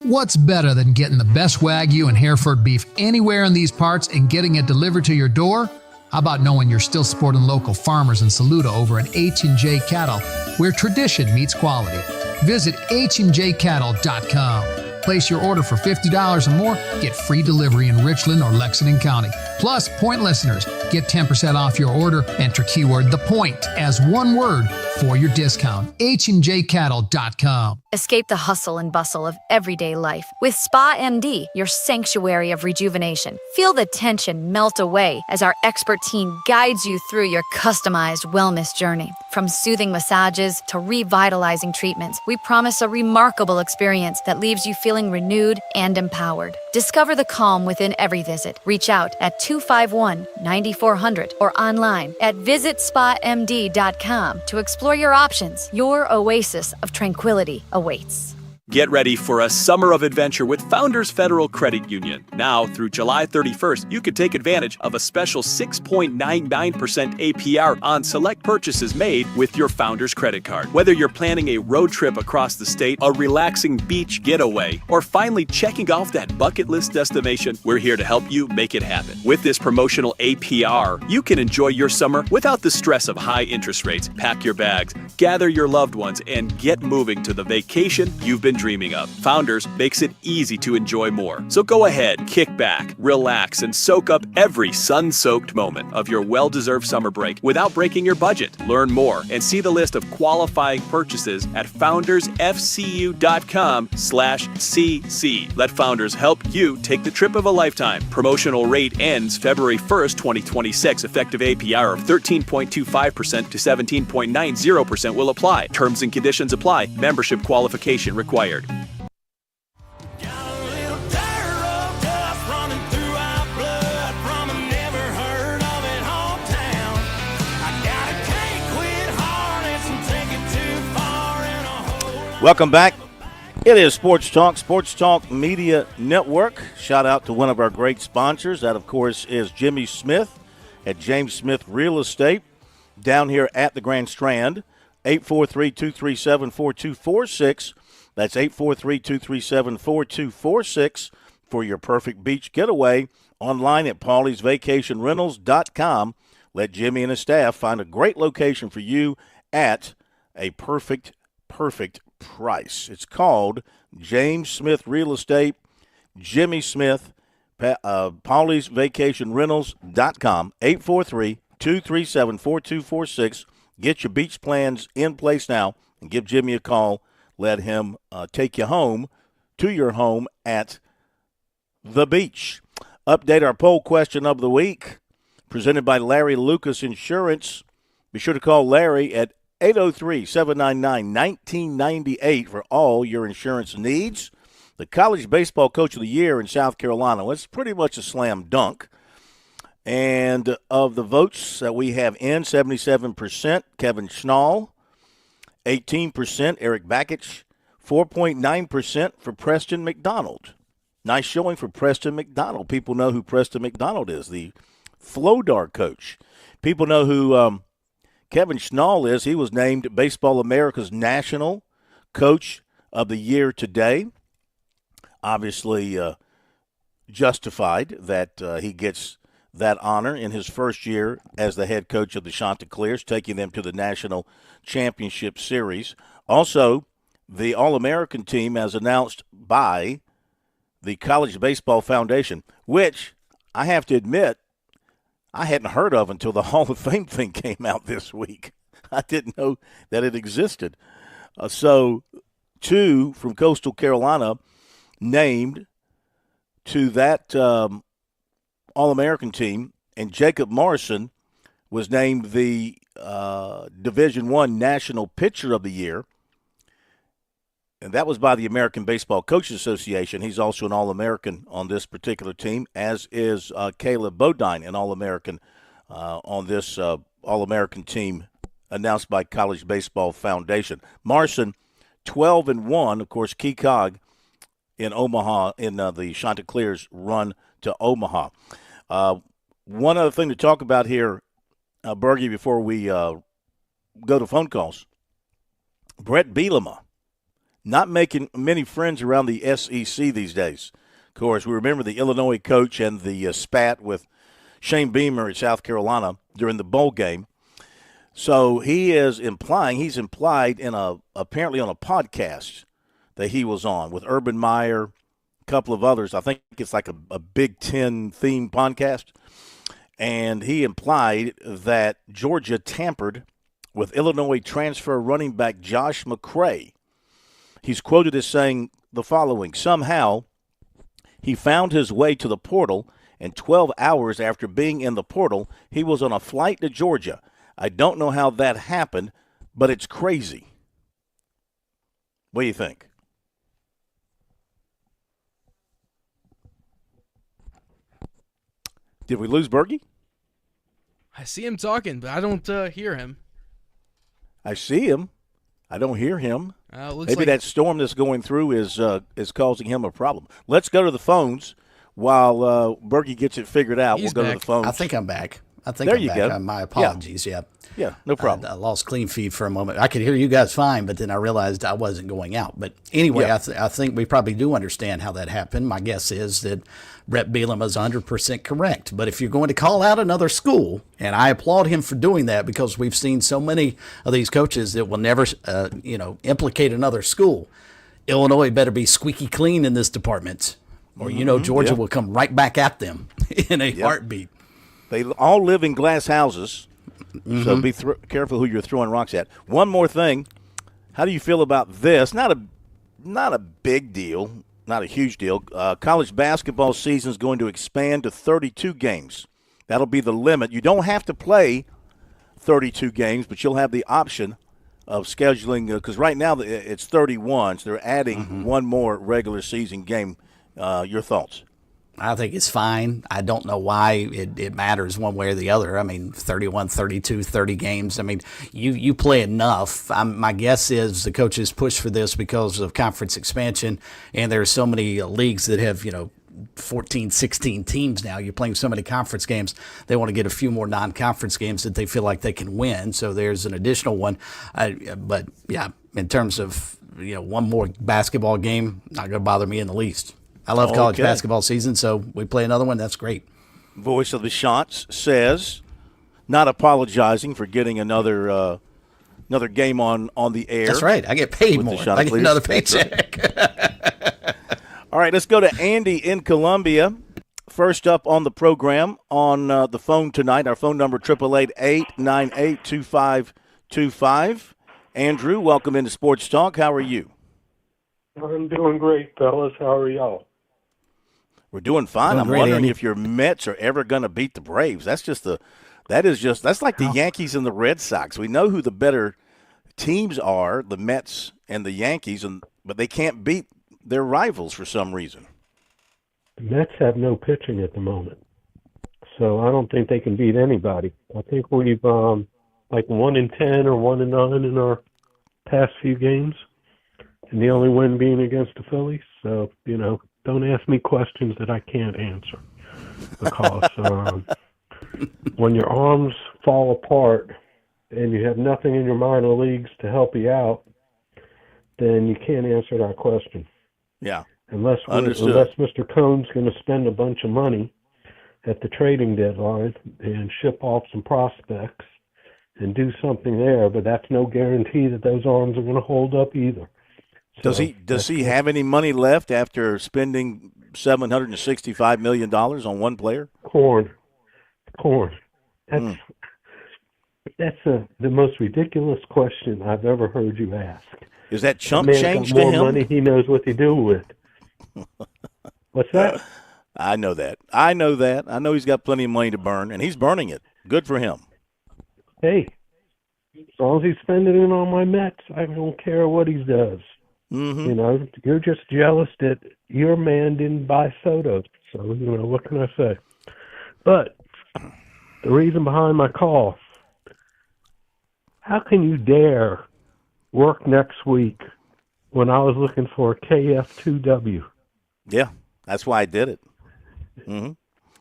What's better than getting the best Wagyu and Hereford beef anywhere in these parts and getting it delivered to your door? How about knowing you're still supporting local farmers in Saluda over at H&J Cattle, where tradition meets quality? Visit HandJCattle.com. Place your order for $50 or more, get free delivery in Richland or Lexington County. Plus, Point listeners get 10% off your order. Enter keyword The Point as one word for your discount. HandJCattle.com. Escape the hustle and bustle of everyday life with Spa MD, your sanctuary of rejuvenation. Feel the tension melt away as our expert team guides you through your customized wellness journey. From soothing massages to revitalizing treatments, we promise a remarkable experience that leaves you feeling renewed and empowered. Discover the calm within every visit. Reach out at 251-9400 or online at visitspamd.com to explore your options. Your oasis of tranquility awaits. Get ready for a summer of adventure with Founders Federal Credit Union. Now through July 31st, you can take advantage of a special 6.99% APR on select purchases made with your Founders credit card. Whether you're planning a road trip across the state, a relaxing beach getaway, or finally checking off that bucket list destination, we're here to help you make it happen. With this promotional APR, you can enjoy your summer without the stress of high interest rates. Pack your bags, gather your loved ones, and get moving to the vacation you've been dreaming of. Founders makes it easy to enjoy more. So go ahead, kick back, relax, and soak up every sun-soaked moment of your well-deserved summer break without breaking your budget. Learn more and see the list of qualifying purchases at foundersfcu.com/cc. Let Founders help you take the trip of a lifetime. Promotional rate ends February 1st, 2026. Effective APR of 13.25% to 17.90% will apply. Terms and conditions apply. Membership qualification required. Welcome back. It is Sports Talk Media Network. Shout out to one of our great sponsors. That, of course, is Jimmy Smith at James Smith Real Estate down here at the Grand Strand. 843-237-4246. That's 843-237-4246 for your perfect beach getaway. Online at pauliesvacationrentals.com. Let Jimmy and his staff find a great location for you at a perfect price. It's called James Smith Real Estate, Jimmy Smith, pauliesvacationrentals.com, 843-237-4246. Get your beach plans in place now and give Jimmy a call. Let him take you home to your home at the beach. Update our poll question of the week presented by Larry Lucas Insurance. Be sure to call Larry at 803-799-1998 for all your insurance needs. The College Baseball Coach of the Year in South Carolina, well, it's pretty much a slam dunk. And of the votes that we have in, 77%, Kevin Schnall, 18%, Eric Bakich, 4.9% for Preston McDonald. Nice showing for Preston McDonald. People know who Preston McDonald is, the Flodar coach. People know who Kevin Schnall is. He was named Baseball America's National Coach of the Year today. Obviously justified that he gets that honor in his first year as the head coach of the Chanticleers, taking them to the National Championship Series. Also, the All-American team, as announced by the College Baseball Foundation, which I have to admit I hadn't heard of until the Hall of Fame thing came out this week. I didn't know that it existed. So 2 from Coastal Carolina named to that All-American team, and Jacob Morrison was named the Division I National Pitcher of the Year, and that was by the American Baseball Coaches Association. He's also an All-American on this particular team, as is Caleb Bodine, an All-American on this All-American team announced by College Baseball Foundation. Morrison, 12-1, of course, Key Cog in Omaha in the Chanticleers run to Omaha. One other thing to talk about here, Bergie, before we go to phone calls. Brett Bielema, not making many friends around the SEC these days. Of course, we remember the Illinois coach and the spat with Shane Beamer at South Carolina during the bowl game. So he's implied apparently on a podcast that he was on with Urban Meyer, a couple of others. I think it's like a Big Ten themed podcast. And he implied that Georgia tampered with Illinois transfer running back Josh McCray. He's quoted as saying the following: somehow he found his way to the portal, and 12 hours after being in the portal, he was on a flight to Georgia. I don't know how that happened, but it's crazy. What do you think? Did we lose Bergie? I see him talking, but I don't hear him. I see him. I don't hear him. Looks Maybe like that storm that's going through is causing him a problem. Let's go to the phones while Bergie gets it figured out. He's we'll go back. to the phones. I think I'm back. There you go. My apologies. Yeah. Yeah, no problem. I lost clean feed for a moment. I could hear you guys fine, but then I realized I wasn't going out. But anyway, Yeah. I think we probably do understand how that happened. My guess is that Brett Bielema is 100% correct. But if you're going to call out another school, and I applaud him for doing that because we've seen so many of these coaches that will never, implicate another school. Illinois better be squeaky clean in this department, or Georgia will come right back at them in a heartbeat. They all live in glass houses, so be careful who you're throwing rocks at. One more thing, how do you feel about this? Not a big deal, not a huge deal. College basketball season is going to expand to 32 games. That'll be the limit. You don't have to play 32 games, but you'll have the option of scheduling, because right now it's 31, so they're adding one more regular season game. Your thoughts? I think it's fine. I don't know why it matters one way or the other. I mean, 31, 32, 30 games. I mean, you play enough. My guess is the coaches push for this because of conference expansion, and there are so many leagues that have, 14, 16 teams now. You're playing so many conference games. They want to get a few more non-conference games that they feel like they can win. So there's an additional one. But, yeah, in terms of, one more basketball game, not going to bother me in the least. I love college basketball season, so we play another one. That's great. Voice of the Shots says, not apologizing for getting another game on the air. That's right. I get paid more. I get another paycheck. Right. All right, let's go to Andy in Columbia. First up on the program on the phone tonight, our phone number, 888-898-2525. Andrew, welcome into Sports Talk. How are you? I'm doing great, fellas. How are y'all? We're doing fine. I'm wondering if your Mets are ever going to beat the Braves. That's like the Yankees and the Red Sox. We know who the better teams are, the Mets and the Yankees, but they can't beat their rivals for some reason. The Mets have no pitching at the moment. So I don't think they can beat anybody. I think we've like 1-10 or 1-9 in our past few games, and the only win being against the Phillies. So, don't ask me questions that I can't answer, because when your arms fall apart and you have nothing in your minor leagues to help you out, then you can't answer that question. Yeah. Unless Mr. Cohn's going to spend a bunch of money at the trading deadline and ship off some prospects and do something there, but that's no guarantee that those arms are going to hold up either. Does he have any money left after spending $765 million on one player? Corn. That's the most ridiculous question I've ever heard you ask. Is that chump change to more him? Money, he knows what to do with. What's that? I know that. I know he's got plenty of money to burn, and he's burning it. Good for him. Hey, as long as he's spending it on my Mets, I don't care what he does. Mm-hmm. You're just jealous that your man didn't buy Soto. So, what can I say? But the reason behind my call, how can you dare work next week when I was looking for a KF2W? Yeah, that's why I did it. Mm-hmm.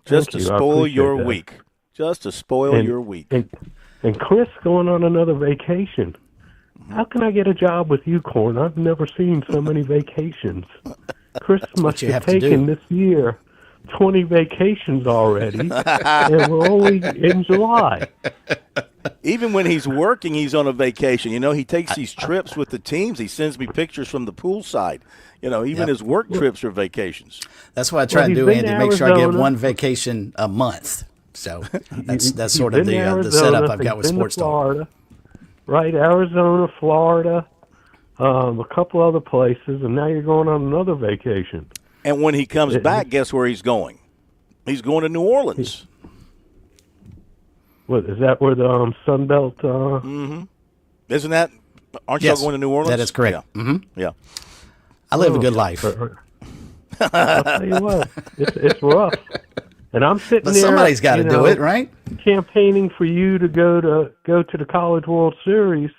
Just to spoil your week. Just to spoil your week. And Chris going on another vacation. How can I get a job with you, Corn? I've never seen so many vacations. Chris must have taken this year 20 vacations already, and we're only in July. Even when he's working, he's on a vacation. He takes these trips with the teams. He sends me pictures from the poolside. Even his work trips are vacations. That's what I try to do, Andy, make sure I get one vacation a month. So that's sort of the setup I've got with Sports Talk. Right, Arizona, Florida, a couple other places, and now you're going on another vacation. And when he comes back, guess where he's going? He's going to New Orleans. What, is that where the Sunbelt? Mm-hmm. Isn't that? Aren't y'all going to New Orleans? That is correct. Yeah. Mm-hmm. Yeah. I live a good life. I'll tell you what, it's rough. And I'm sitting there. Somebody's got to do it, right? Campaigning for you to go to the College World Series.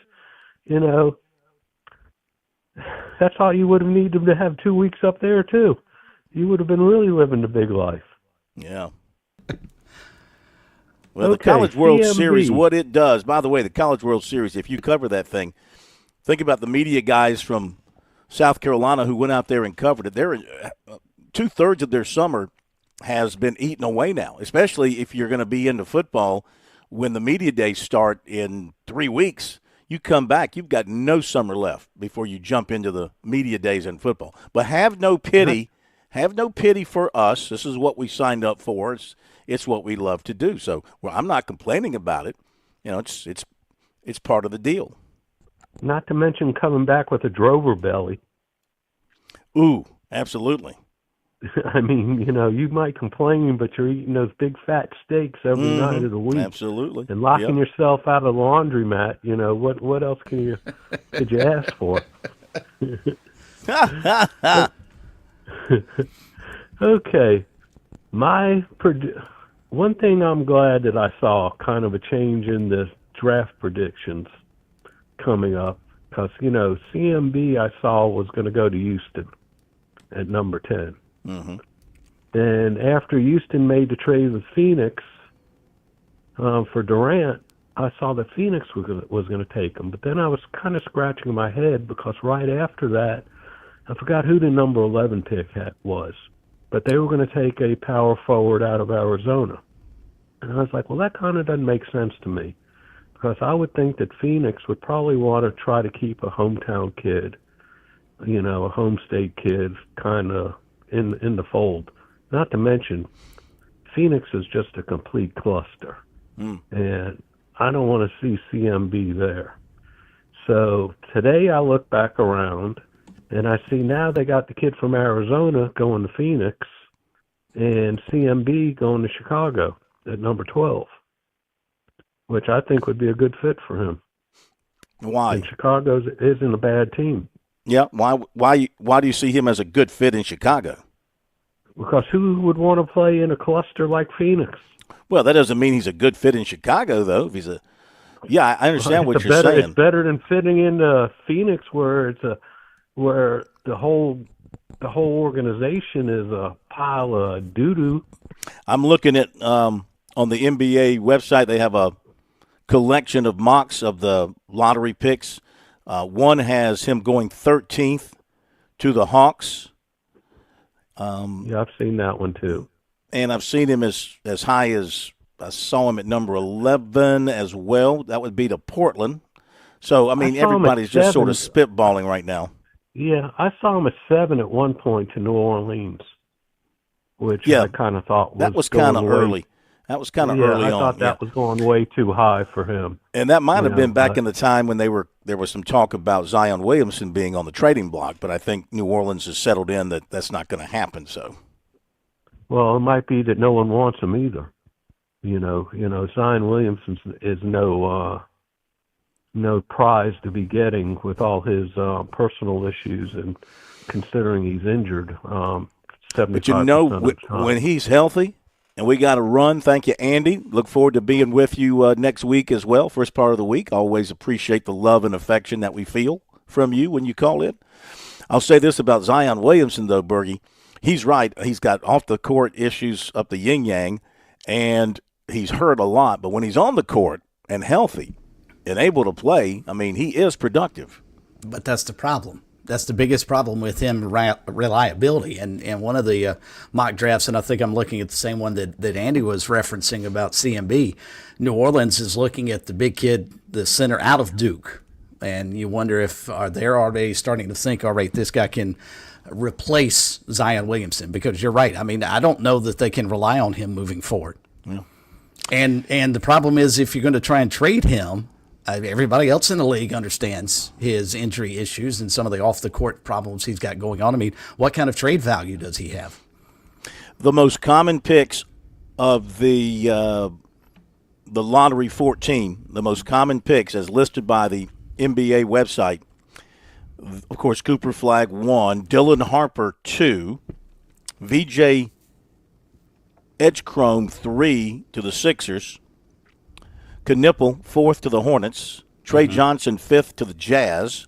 That's all you would have needed to have 2 weeks up there too. You would have been really living the big life. Yeah. Well, the College World Series, what it does. By the way, the College World Series, if you cover that thing, think about the media guys from South Carolina who went out there and covered it. They're 2/3 of their summer has been eaten away now, especially if you're going to be into football when the media days start in 3 weeks. You come back, you've got no summer left before you jump into the media days in football. But have no pity. Have no pity for us. This is what we signed up for. It's what we love to do. So I'm not complaining about it. It's part of the deal. Not to mention coming back with a drover belly. Ooh, absolutely. I mean, you might complain, but you're eating those big fat steaks every night of the week. Absolutely. And locking yourself out of the laundromat. What else could you ask for? Okay. One thing I'm glad that I saw, kind of a change in the draft predictions coming up, because, CMB I saw was going to go to Houston at number 10. Mm-hmm. And after Houston made the trade with Phoenix for Durant, I saw that Phoenix was going to take him. But then I was kind of scratching my head because right after that, I forgot who the number 11 pick was. But they were going to take a power forward out of Arizona. And I was like, well, that kind of doesn't make sense to me. Because I would think that Phoenix would probably want to try to keep a hometown kid, a home state kid kind of in the fold. Not to mention, Phoenix is just a complete cluster. And I don't want to see CMB there. So today I look back around, and I see now they got the kid from Arizona going to Phoenix and CMB going to Chicago at number 12, which I think would be a good fit for him. Why? And Chicago isn't a bad team. Yeah. Why do you see him as a good fit in Chicago? Because who would want to play in a cluster like Phoenix? Well, that doesn't mean he's a good fit in Chicago, though. If he's I understand what you're saying. It's better than fitting into Phoenix, where where the whole organization is a pile of doo-doo. I'm looking at on the NBA website. They have a collection of mocks of the lottery picks. One has him going 13th to the Hawks. Yeah, I've seen that one too. And I've seen him as high as I saw him at number 11 as well. That would be to Portland. So, I mean, everybody's just sort of spitballing right now. Yeah, I saw him at 7 at one point to New Orleans, which I kind of thought was kind of early. That was kind of early on. I thought that was going way too high for him. And that might have been back in the time when there was some talk about Zion Williamson being on the trading block, but I think New Orleans has settled in that that's not going to happen. So, well, it might be that no one wants him either. Zion Williamson is no prize to be getting with all his personal issues, and considering he's injured 75% of the time. When he's healthy. And we got to run. Thank you, Andy. Look forward to being with you next week as well, first part of the week. Always appreciate the love and affection that we feel from you when you call in. I'll say this about Zion Williamson, though, Bergie. He's right. He's got off-the-court issues up the yin-yang, and he's hurt a lot. But when he's on the court and healthy and able to play, I mean, he is productive. But that's the problem. That's the biggest problem with him, reliability. And one of the mock drafts, and I think I'm looking at the same one that Andy was referencing about CMB, New Orleans is looking at the big kid, the center out of Duke. And you wonder if they're already starting to think, all right, this guy can replace Zion Williamson. Because you're right. I mean, I don't know that they can rely on him moving forward. Yeah. And the problem is, if you're going to try and trade him, everybody else in the league understands his injury issues and some of the off-the-court problems he's got going on. I mean, what kind of trade value does he have? The most common picks of the Lottery 14, the most common picks as listed by the NBA website, of course, Cooper Flagg 1, Dylan Harper 2, VJ Edgechrome 3 to the Sixers, Knipple, 4th to the Hornets. Trey Johnson, 5th to the Jazz.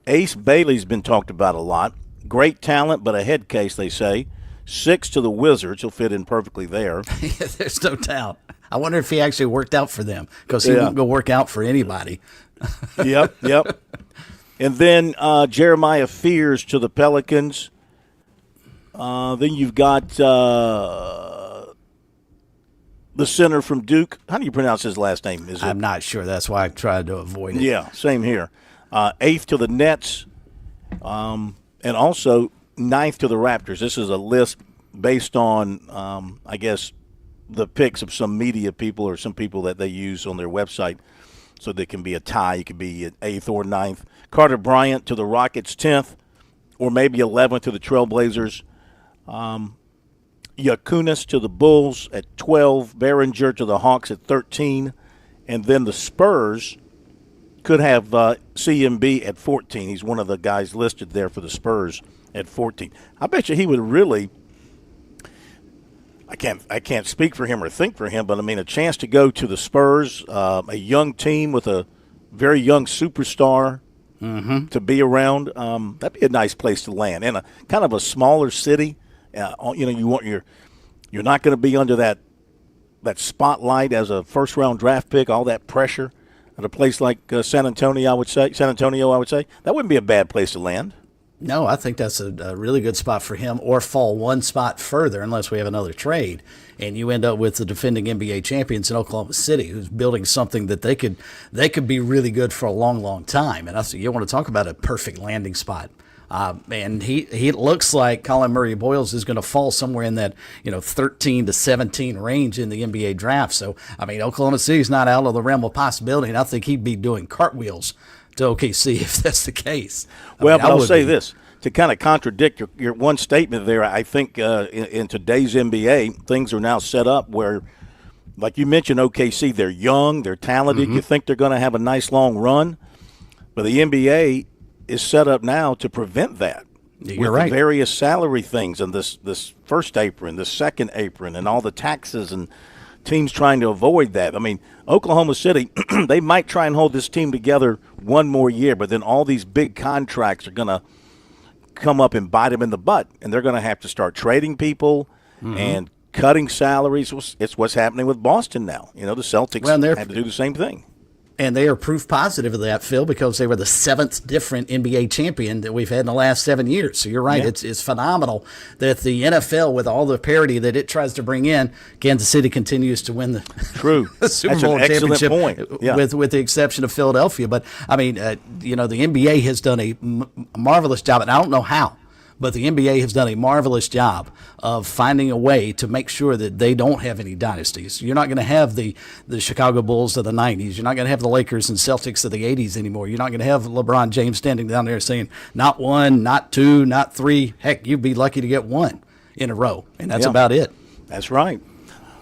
Ace Bailey's been talked about a lot. Great talent, but a head case, they say. 6th to the Wizards. He'll fit in perfectly there. There's no doubt. I wonder if he actually worked out for them, because he won't go work out for anybody. Yep. And then Jeremiah Fears to the Pelicans. Then you've got the center from Duke. How do you pronounce his last name? I'm not sure. That's why I tried to avoid it. Yeah, same here. 8th to the Nets, and also 9th to the Raptors. This is a list based on, I guess, the picks of some media people or some people that they use on their website. So there can be a tie. It could be at 8th or 9th. Carter Bryant to the Rockets, 10th, or maybe 11th to the Trailblazers. Yakunas to the Bulls at 12, Behringer to the Hawks at 13, and then the Spurs could have CMB at 14. He's one of the guys listed there for the Spurs at 14. I bet you he would really – I can't speak for him or think for him, but, I mean, a chance to go to the Spurs, a young team with a very young superstar to be around, that'd be a nice place to land. And a kind of a smaller city. You're not going to be under that spotlight as a first-round draft pick, all that pressure at a place like San Antonio, I would say. That wouldn't be a bad place to land. No, I think that's a really good spot for him, or fall one spot further unless we have another trade. And you end up with the defending NBA champions in Oklahoma City, who's building something that they could be really good for a long, long time. And you want to talk about a perfect landing spot. And he looks like Colin Murray-Boyles is going to fall somewhere in that 13 to 17 range in the NBA draft. So, I mean, Oklahoma City's not out of the realm of possibility, and I think he'd be doing cartwheels to OKC if that's the case. I'll say this. To kind of contradict your one statement there, I think in today's NBA, things are now set up where, like you mentioned, OKC, they're young, they're talented. You think they're going to have a nice long run. But the NBA is set up now to prevent that. You're right. The various salary things and this first apron, the second apron, and all the taxes and teams trying to avoid that. I mean, Oklahoma City, they might try and hold this team together one more year, but then all these big contracts are going to come up and bite them in the butt, and they're going to have to start trading people and cutting salaries. It's what's happening with Boston now. You know, the Celtics had to do the same thing. And they are proof positive of that, Phil, because they were the 7th different NBA champion that we've had in the last 7 years. So you're right. Yeah. It's phenomenal that the NFL, with all the parity that it tries to bring in, Kansas City continues to win the Super Bowl championship point. Yeah. with the exception of Philadelphia. But, I mean, the NBA has done a marvelous job, and I don't know how. But the NBA has done a marvelous job of finding a way to make sure that they don't have any dynasties. You're not going to have the Chicago Bulls of the 90s. You're not going to have the Lakers and Celtics of the 80s anymore. You're not going to have LeBron James standing down there saying, not 1, not 2, not 3. Heck, you'd be lucky to get 1 in a row. And that's about it. That's right.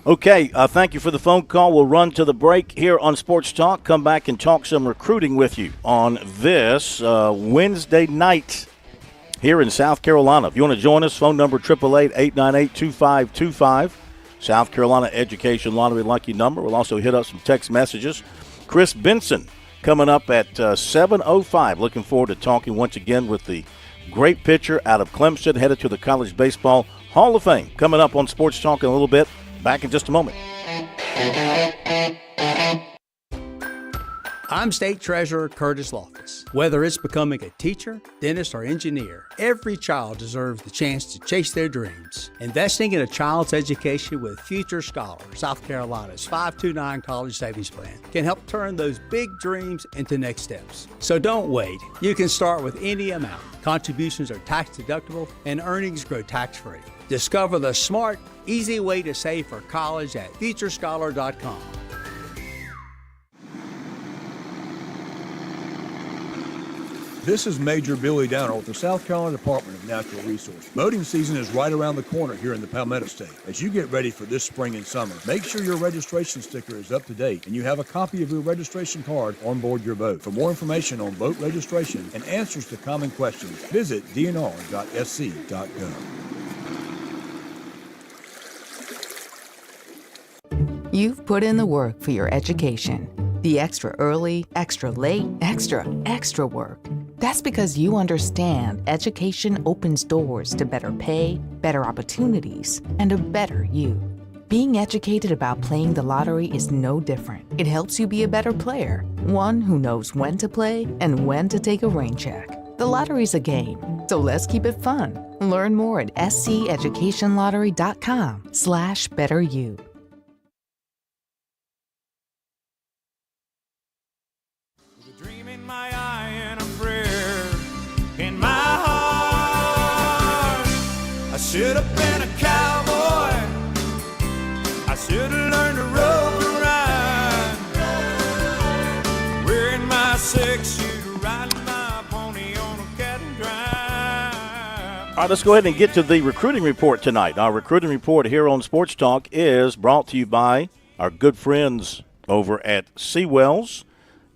Okay, thank you for the phone call. We'll run to the break here on Sports Talk. Come back and talk some recruiting with you on this Wednesday night here in South Carolina. If you want to join us, phone number 888-898-2525. South Carolina Education Lottery lucky number. We'll also hit up some text messages. Chris Benson coming up at 7:05. Looking forward to talking once again with the great pitcher out of Clemson, headed to the College Baseball Hall of Fame. Coming up on Sports Talk in a little bit. Back in just a moment. I'm State Treasurer Curtis Loftus. Whether it's becoming a teacher, dentist, or engineer, every child deserves the chance to chase their dreams. Investing in a child's education with Future Scholar, South Carolina's 529 College Savings Plan, can help turn those big dreams into next steps. So don't wait. You can start with any amount. Contributions are tax deductible and earnings grow tax-free. Discover the smart, easy way to save for college at futurescholar.com. This is Major Billy Downer with the South Carolina Department of Natural Resources. Boating season is right around the corner here in the Palmetto State. As you get ready for this spring and summer, make sure your registration sticker is up to date and you have a copy of your registration card on board your boat. For more information on boat registration and answers to common questions, visit dnr.sc.gov. You've put in the work for your education. The extra early, extra late, extra work. That's because you understand education opens doors to better pay, better opportunities, and a better you. Being educated about playing the lottery is no different. It helps you be a better player, one who knows when to play and when to take a rain check. The lottery's a game, so let's keep it fun. Learn more at sceducationlottery.com/betteryou. Should have been a cowboy. I should have learned to rope and ride. Wearing my 6-shooter, riding my pony on a cat and drive. All right, let's go ahead and get to the recruiting report tonight. Our recruiting report here on Sports Talk is brought to you by our good friends over at Seawells.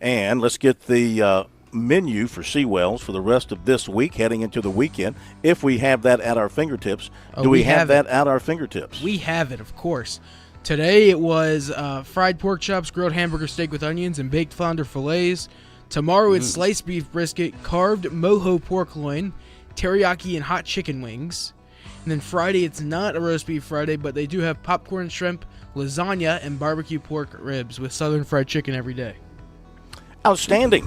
And let's get the menu for Seawells for the rest of this week, heading into the weekend, if we have that at our fingertips. Do we have that at our fingertips? We have it, of course. Today it was fried pork chops, grilled hamburger steak with onions, and baked flounder fillets. Tomorrow it's sliced beef brisket, carved mojo pork loin, teriyaki, and hot chicken wings. And then Friday it's not a roast beef Friday, but they do have popcorn shrimp, lasagna, and barbecue pork ribs with southern fried chicken every day. Outstanding.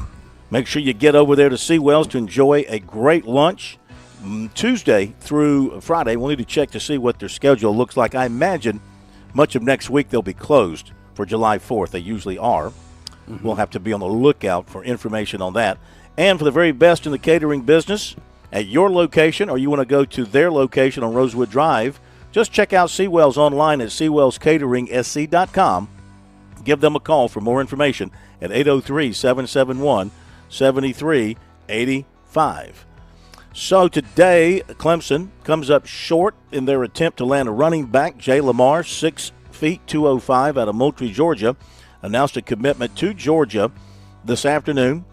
Make sure you get over there to Seawells to enjoy a great lunch. Tuesday through Friday, we'll need to check to see what their schedule looks like. I imagine much of next week they'll be closed for July 4th. They usually are. We'll have to be on the lookout for information on that. And for the very best in the catering business, at your location, or you want to go to their location on Rosewood Drive, just check out Seawells online at SeawellsCateringSC.com. Give them a call for more information at 803-771-7385. So today, Clemson comes up short in their attempt to land a running back. Jay Lamar, 6 feet, 205, out of Moultrie, Georgia, announced a commitment to Georgia this afternoon.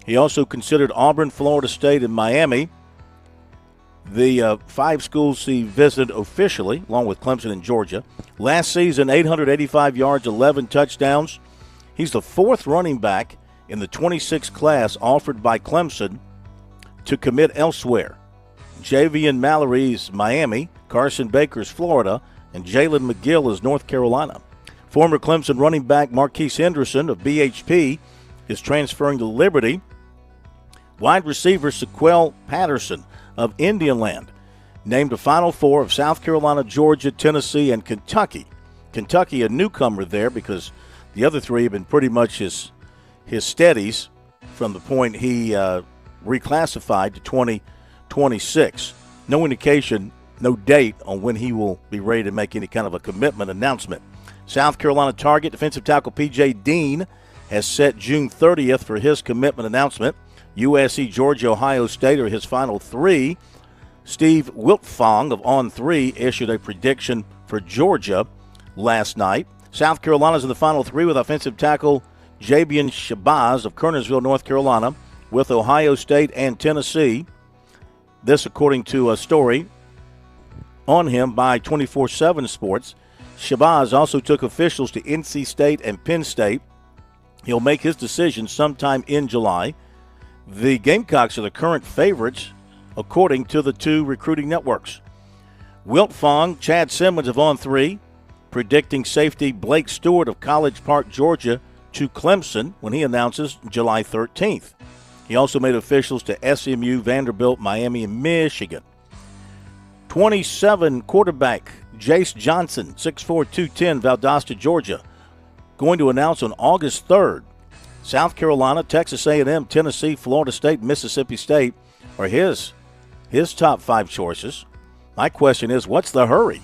He also considered Auburn, Florida State, and Miami. The 5 schools he visited officially, along with Clemson and Georgia. Last season, 885 yards, 11 touchdowns. He's the 4th running back in the 26 class offered by Clemson to commit elsewhere. Javian Mallory's Miami, Carson Baker's Florida, and Jalen McGill is North Carolina. Former Clemson running back Marquise Henderson of BHP is transferring to Liberty. Wide receiver Sequel Patterson of Indian named a Final Four of South Carolina, Georgia, Tennessee, and Kentucky. Kentucky a newcomer there because the other 3 have been pretty much his steadies from the point he reclassified to 2026. No indication, no date on when he will be ready to make any kind of a commitment announcement. South Carolina target defensive tackle P.J. Dean has set June 30th for his commitment announcement. USC, Georgia, Ohio State are his final 3. Steve Wiltfong of On3 issued a prediction for Georgia last night. South Carolina's in the final 3 with offensive tackle Jabian Shabazz of Kernersville, North Carolina, with Ohio State and Tennessee. This according to a story on him by 24/7 Sports. Shabazz also took officials to NC State and Penn State. He'll make his decision sometime in July. The Gamecocks are the current favorites, according to the 2 recruiting networks. Wiltfong, Chad Simmons of On3, predicting safety Blake Stewart of College Park, Georgia, to Clemson when he announces July 13th. He also made officials to SMU, Vanderbilt, Miami, and Michigan. 27 quarterback Jace Johnson, 6'4", 210, Valdosta, Georgia, going to announce on August 3rd. South Carolina, Texas A&M, Tennessee, Florida State, Mississippi State are his top 5 choices. My question is, what's the hurry?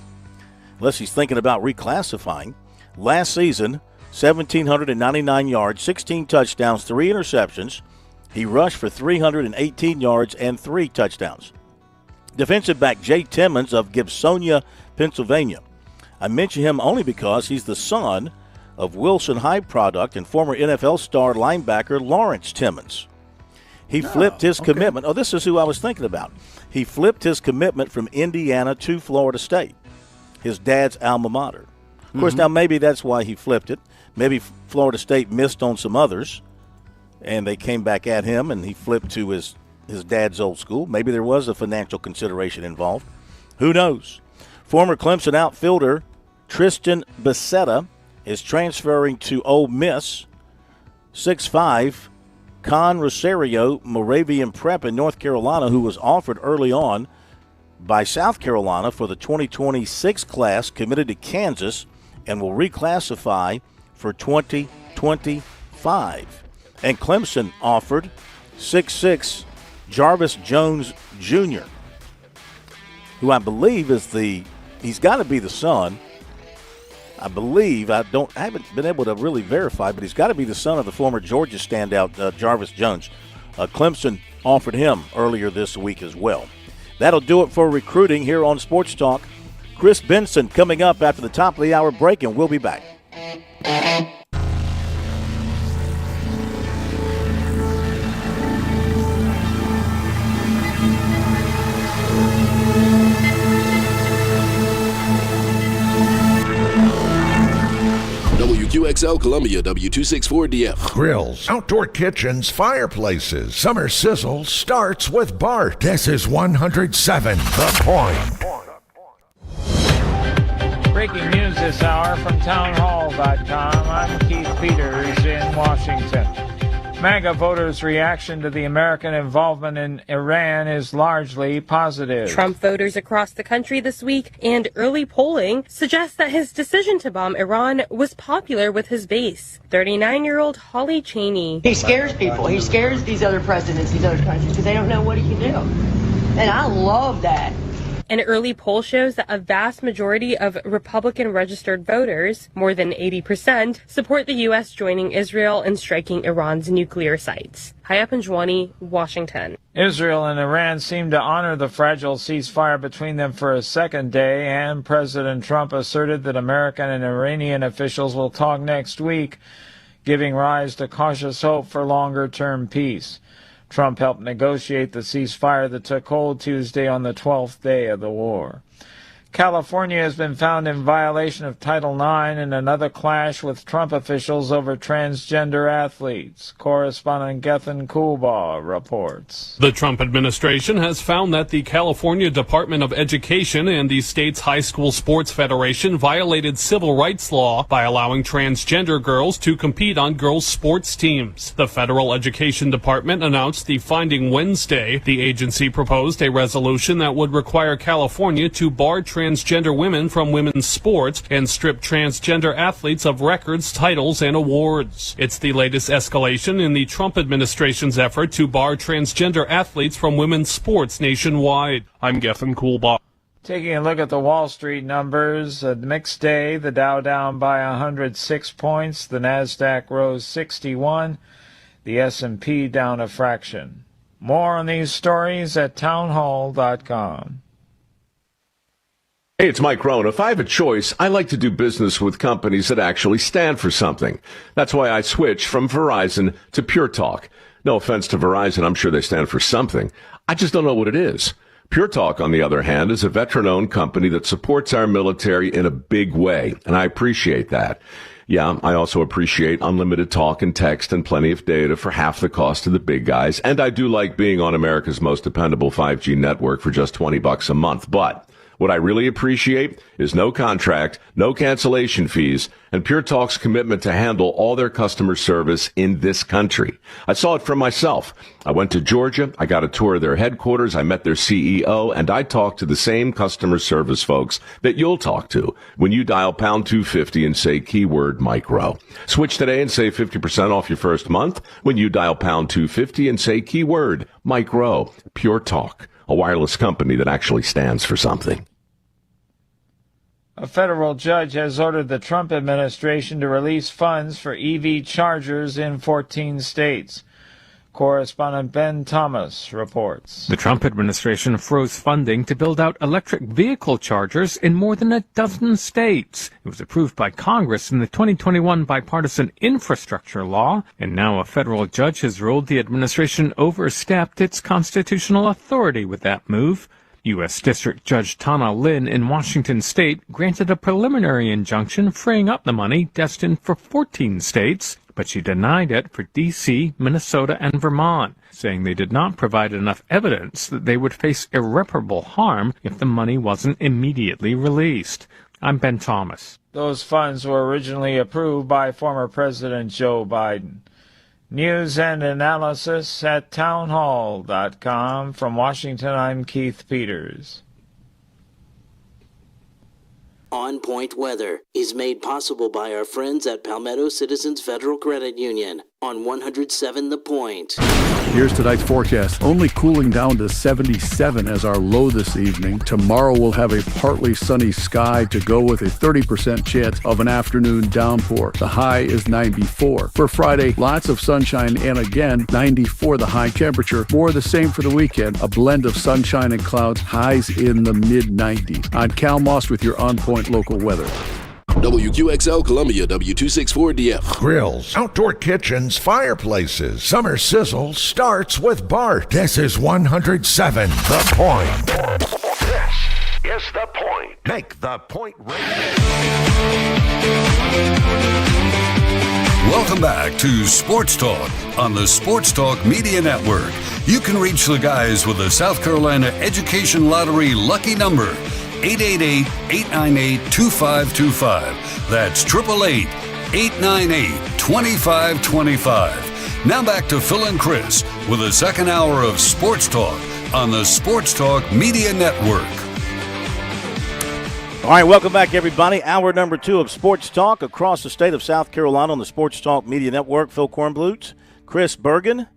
Unless he's thinking about reclassifying. Last season, 1,799 yards, 16 touchdowns, 3 interceptions. He rushed for 318 yards and 3 touchdowns. Defensive back Jay Timmons of Gibsonia, Pennsylvania. I mention him only because he's the son of Wilson High product and former NFL star linebacker Lawrence Timmons. He flipped his commitment. Oh, this is who I was thinking about. He flipped his commitment from Indiana to Florida State, his dad's alma mater. Of course, now maybe that's why he flipped it. Maybe Florida State missed on some others, and they came back at him, and he flipped to his dad's old school. Maybe there was a financial consideration involved. Who knows? Former Clemson outfielder Tristan Becerra is transferring to Ole Miss. 6'5", Con Rosario, Moravian Prep in North Carolina, who was offered early on by South Carolina for the 2026 class, committed to Kansas and will reclassify for 2025. And Clemson offered 6'6", Jarvis Jones Jr., who I believe is he's got to be the son. I believe, I haven't been able to really verify, but he's got to be the son of the former Georgia standout, Jarvis Jones. Clemson offered him earlier this week as well. That'll do it for recruiting here on Sports Talk. Chris Benson coming up after the top of the hour break, and we'll be back. WQXL Columbia, W264DF. Grills, outdoor kitchens, fireplaces. Summer sizzle starts with Bart. This is 107 The Point. Breaking news this hour from townhall.com. I'm Keith Peters in Washington. MAGA voters' reaction to the American involvement in Iran is largely positive. Trump voters across the country this week and early polling suggests that his decision to bomb Iran was popular with his base. 39-year-old Holly Cheney. He scares people. He scares these other presidents, these other countries, because they don't know what he can do. And I love that. An early poll shows that a vast majority of Republican registered voters, more than 80%, support the U.S. joining Israel in striking Iran's nuclear sites. Hayapanjwani, Washington. Israel and Iran seem to honor the fragile ceasefire between them for a second day, and President Trump asserted that American and Iranian officials will talk next week, giving rise to cautious hope for longer-term peace. Trump helped negotiate the ceasefire that took hold Tuesday on the 12th day of the war. California has been found in violation of Title IX in another clash with Trump officials over transgender athletes. Correspondent Gethin Coolbaugh reports. The Trump administration has found that the California Department of Education and the state's high school sports federation violated civil rights law by allowing transgender girls to compete on girls' sports teams. The federal education department announced the finding Wednesday. The agency proposed a resolution that would require California to bar transgender women from women's sports and strip transgender athletes of records, titles, and awards. It's the latest escalation in the Trump administration's effort to bar transgender athletes from women's sports nationwide. I'm Gethin Coolbaugh. Taking a look at the Wall Street numbers, a mixed day. The Dow down by 106 points. The Nasdaq rose 61. The S&P down a fraction. More on these stories at townhall.com. Hey, it's Mike Rohn. If I have a choice, I like to do business with companies that actually stand for something. That's why I switched from Verizon to Pure Talk. No offense to Verizon, I'm sure they stand for something. I just don't know what it is. Pure Talk, on the other hand, is a veteran-owned company that supports our military in a big way, and I appreciate that. Yeah, I also appreciate unlimited talk and text and plenty of data for half the cost of the big guys, and I do like being on America's most dependable 5G network for just $20 a month, but what I really appreciate is no contract, no cancellation fees, and Pure Talk's commitment to handle all their customer service in this country. I saw it for myself. I went to Georgia, I got a tour of their headquarters, I met their CEO, and I talked to the same customer service folks that you'll talk to when you dial pound 250 and say keyword micro. Switch today and save 50% off your first month when you dial pound 250 and say keyword micro. Pure Talk, a wireless company that actually stands for something. A federal judge has ordered the Trump administration to release funds for EV chargers in 14 states. Correspondent Ben Thomas reports. The Trump administration froze funding to build out electric vehicle chargers in more than a dozen states. It was approved by Congress in the 2021 bipartisan infrastructure law, and now a federal judge has ruled the administration overstepped its constitutional authority with that move. U.S. District Judge Tana Lin in Washington state granted a preliminary injunction freeing up the money destined for 14 states, but she denied it for D.C., Minnesota, and Vermont, saying they did not provide enough evidence that they would face irreparable harm if the money wasn't immediately released. I'm Ben Thomas. Those funds were originally approved by former President Joe Biden. News and analysis at townhall.com. From Washington, I'm Keith Peters. On Point Weather is made possible by our friends at Palmetto Citizens Federal Credit Union on 107 The Point. Here's tonight's forecast. Only cooling down to 77 as our low this evening. Tomorrow we'll have a partly sunny sky to go with a 30% chance of an afternoon downpour. The high is 94. For Friday, lots of sunshine and again, 94 the high temperature. More of the same for the weekend. A blend of sunshine and clouds, highs in the mid-90s. I'm Cal Moss with your On Point local weather. WQXL Columbia, W264DF. Grills, outdoor kitchens, fireplaces. Summer sizzle starts with Bart. This is 107 The Point. This is The Point. Make The Point radio. Welcome back to Sports Talk on the Sports Talk Media Network. You can reach the guys with the South Carolina Education Lottery lucky number. 888-898-2525. That's 888-898-2525. Now back to Phil and Chris with the second hour of Sports Talk on the Sports Talk Media Network. All right, welcome back, everybody. Hour number 2 of Sports Talk across the state of South Carolina on the Sports Talk Media Network. Phil Kornblut, Chris Bergen,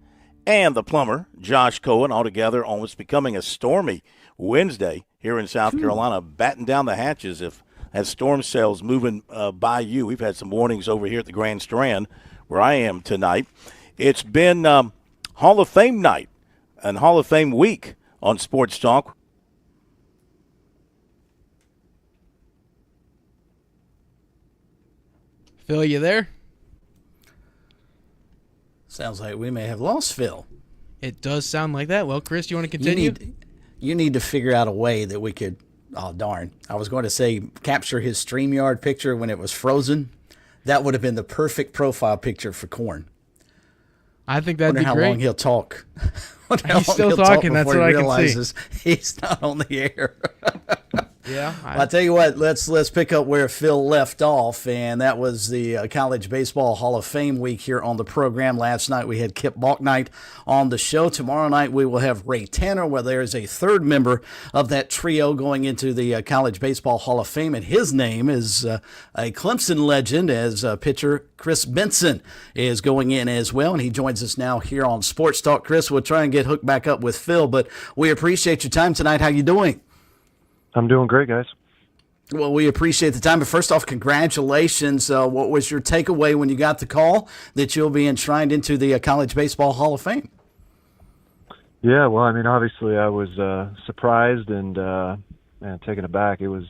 and the plumber, Josh Cohen, all together on what's becoming a stormy Wednesday here in South Carolina. Batten down the hatches as storm cells moving by you. We've had some warnings over here at the Grand Strand where I am tonight. It's been Hall of Fame night and Hall of Fame week on Sports Talk. Phil, you there? Sounds like we may have lost Phil. It does sound like that. Well, Chris, you want to continue? You need to figure out a way that we could, oh, darn. I was going to say capture his StreamYard picture when it was frozen. That would have been the perfect profile picture for Corn. I think that'd be great. Wonder how long he'll talk. He's still talking. That's what I can see. He's not on the air. Yeah. I'll tell you what, let's pick up where Phil left off, and that was the College Baseball Hall of Fame week here on the program. Last night we had Kip Balknight on the show. Tomorrow night we will have Ray Tanner, where there is a third member of that trio going into the College Baseball Hall of Fame, and his name is a Clemson legend, as pitcher Chris Benson is going in as well, and he joins us now here on Sports Talk. Chris, we'll try and get hooked back up with Phil, but we appreciate your time tonight. How you doing? I'm doing great, guys. Well, we appreciate the time. But first off, congratulations. What was your takeaway when you got the call that you'll be enshrined into the College Baseball Hall of Fame? Yeah, well, I mean, obviously I was surprised and taken aback. It was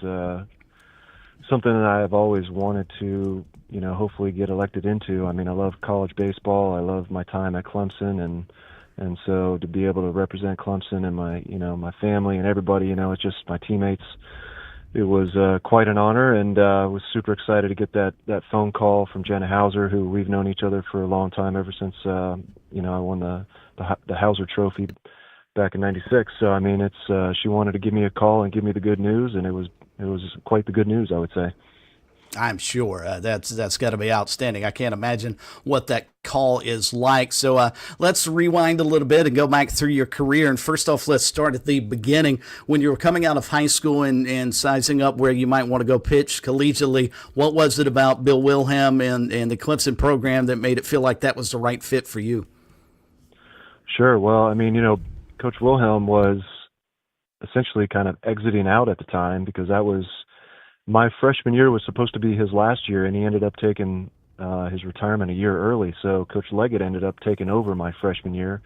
something that I've always wanted to, hopefully get elected into. I mean, I love college baseball. I love my time at Clemson, and so to be able to represent Clemson and my family and everybody, it's just my teammates. It was quite an honor, and I was super excited to get that phone call from Jenna Hauser, who we've known each other for a long time, ever since I won the Hauser Trophy back in '96. So I mean, it's she wanted to give me a call and give me the good news, and it was quite the good news, I would say. I'm sure that's got to be outstanding. I can't imagine what that call is like. So let's rewind a little bit and go back through your career. And first off, let's start at the beginning. When you were coming out of high school and sizing up where you might want to go pitch collegiately, what was it about Bill Wilhelm and the Clemson program that made it feel like that was the right fit for you? Sure. Well, I mean, Coach Wilhelm was essentially kind of exiting out at the time, because that was my freshman year was supposed to be his last year, and he ended up taking his retirement a year early. So Coach Leggett ended up taking over my freshman year.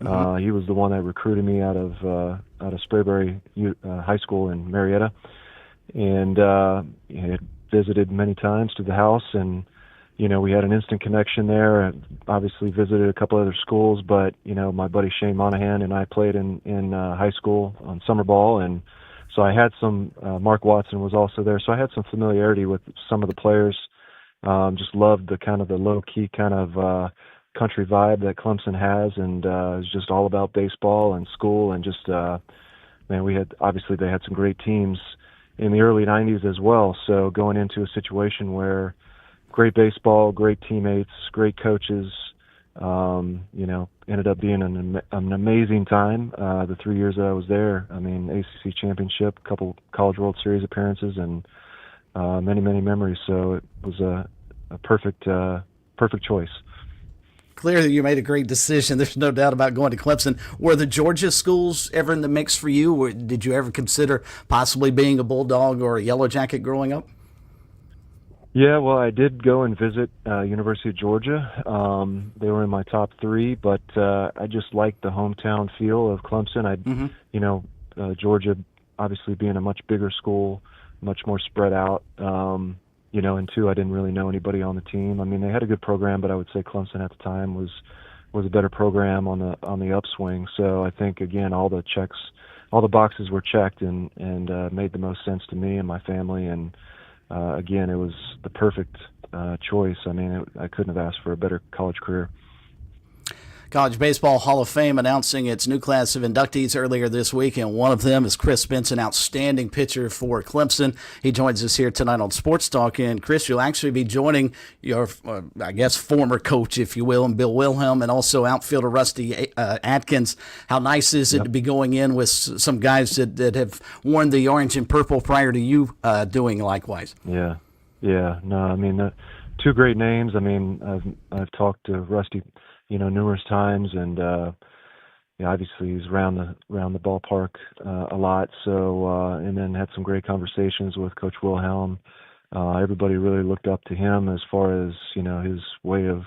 He was the one that recruited me out of Sprayberry High School in Marietta, and he had visited many times to the house, and we had an instant connection there. I obviously visited a couple other schools, but my buddy Shane Monahan and I played in high school on summer ball, and so I had some, Mark Watson was also there, so I had some familiarity with some of the players. Just loved the kind of the low-key kind of country vibe that Clemson has, and it was just all about baseball and school, and just, obviously they had some great teams in the early 90s as well, so going into a situation where great baseball, great teammates, great coaches, ended up being an amazing time. The 3 years that I was there, I mean, ACC championship, a couple College World Series appearances, and many, many memories. So it was a perfect choice. Clearly, you made a great decision. There's no doubt about going to Clemson. Were the Georgia schools ever in the mix for you? Or did you ever consider possibly being a Bulldog or a Yellow Jacket growing up? Yeah, well, I did go and visit University of Georgia. They were in my top three, but I just liked the hometown feel of Clemson. Georgia obviously being a much bigger school, much more spread out. And two, I didn't really know anybody on the team. I mean, they had a good program, but I would say Clemson at the time was a better program on the upswing. So I think, again, all the boxes were checked and made the most sense to me and my family. And again, it was the perfect choice. I mean, I couldn't have asked for a better college career. College Baseball Hall of Fame announcing its new class of inductees earlier this week, and one of them is Chris Benson, outstanding pitcher for Clemson. He joins us here tonight on Sports Talk. And Chris, you'll actually be joining your, former coach, if you will, and Bill Wilhelm, and also outfielder Rusty Atkins. How nice is it to be going in with some guys that have worn the orange and purple prior to you doing likewise? Yeah. No, I mean, two great names. I mean, I've talked to Rusty numerous times, and obviously he's around the ballpark a lot. So and then had some great conversations with Coach Wilhelm. Everybody really looked up to him as far as his way of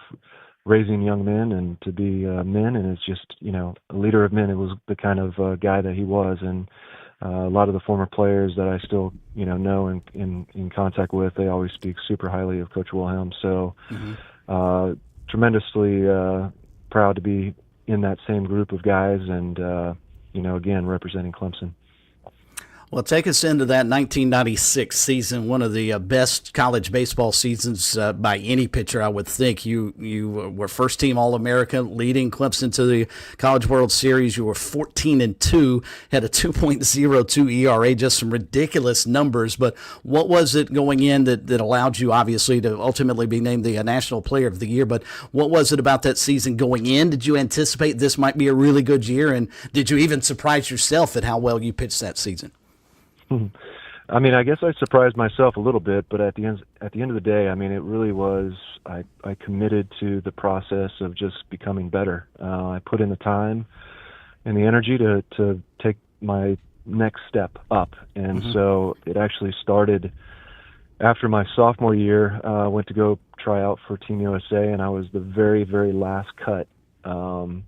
raising young men and to be men, and it's just a leader of men. It was the kind of guy that he was, and a lot of the former players that I still know and in contact with, they always speak super highly of Coach Wilhelm. So. Tremendously proud to be in that same group of guys, and again, representing Clemson. Well, take us into that 1996 season, one of the best college baseball seasons by any pitcher, I would think. You were first-team All-American, leading Clemson to the College World Series. You were 14-2, had a 2.02 ERA, just some ridiculous numbers. But what was it going in that allowed you, obviously, to ultimately be named the National Player of the Year? But what was it about that season going in? Did you anticipate this might be a really good year? And did you even surprise yourself at how well you pitched that season? I mean, I guess I surprised myself a little bit, but at the end of the day, I mean, it really was. I committed to the process of just becoming better. I put in the time and the energy to take my next step up, and so it actually started after my sophomore year. I went to go try out for Team USA, and I was the very, very last cut.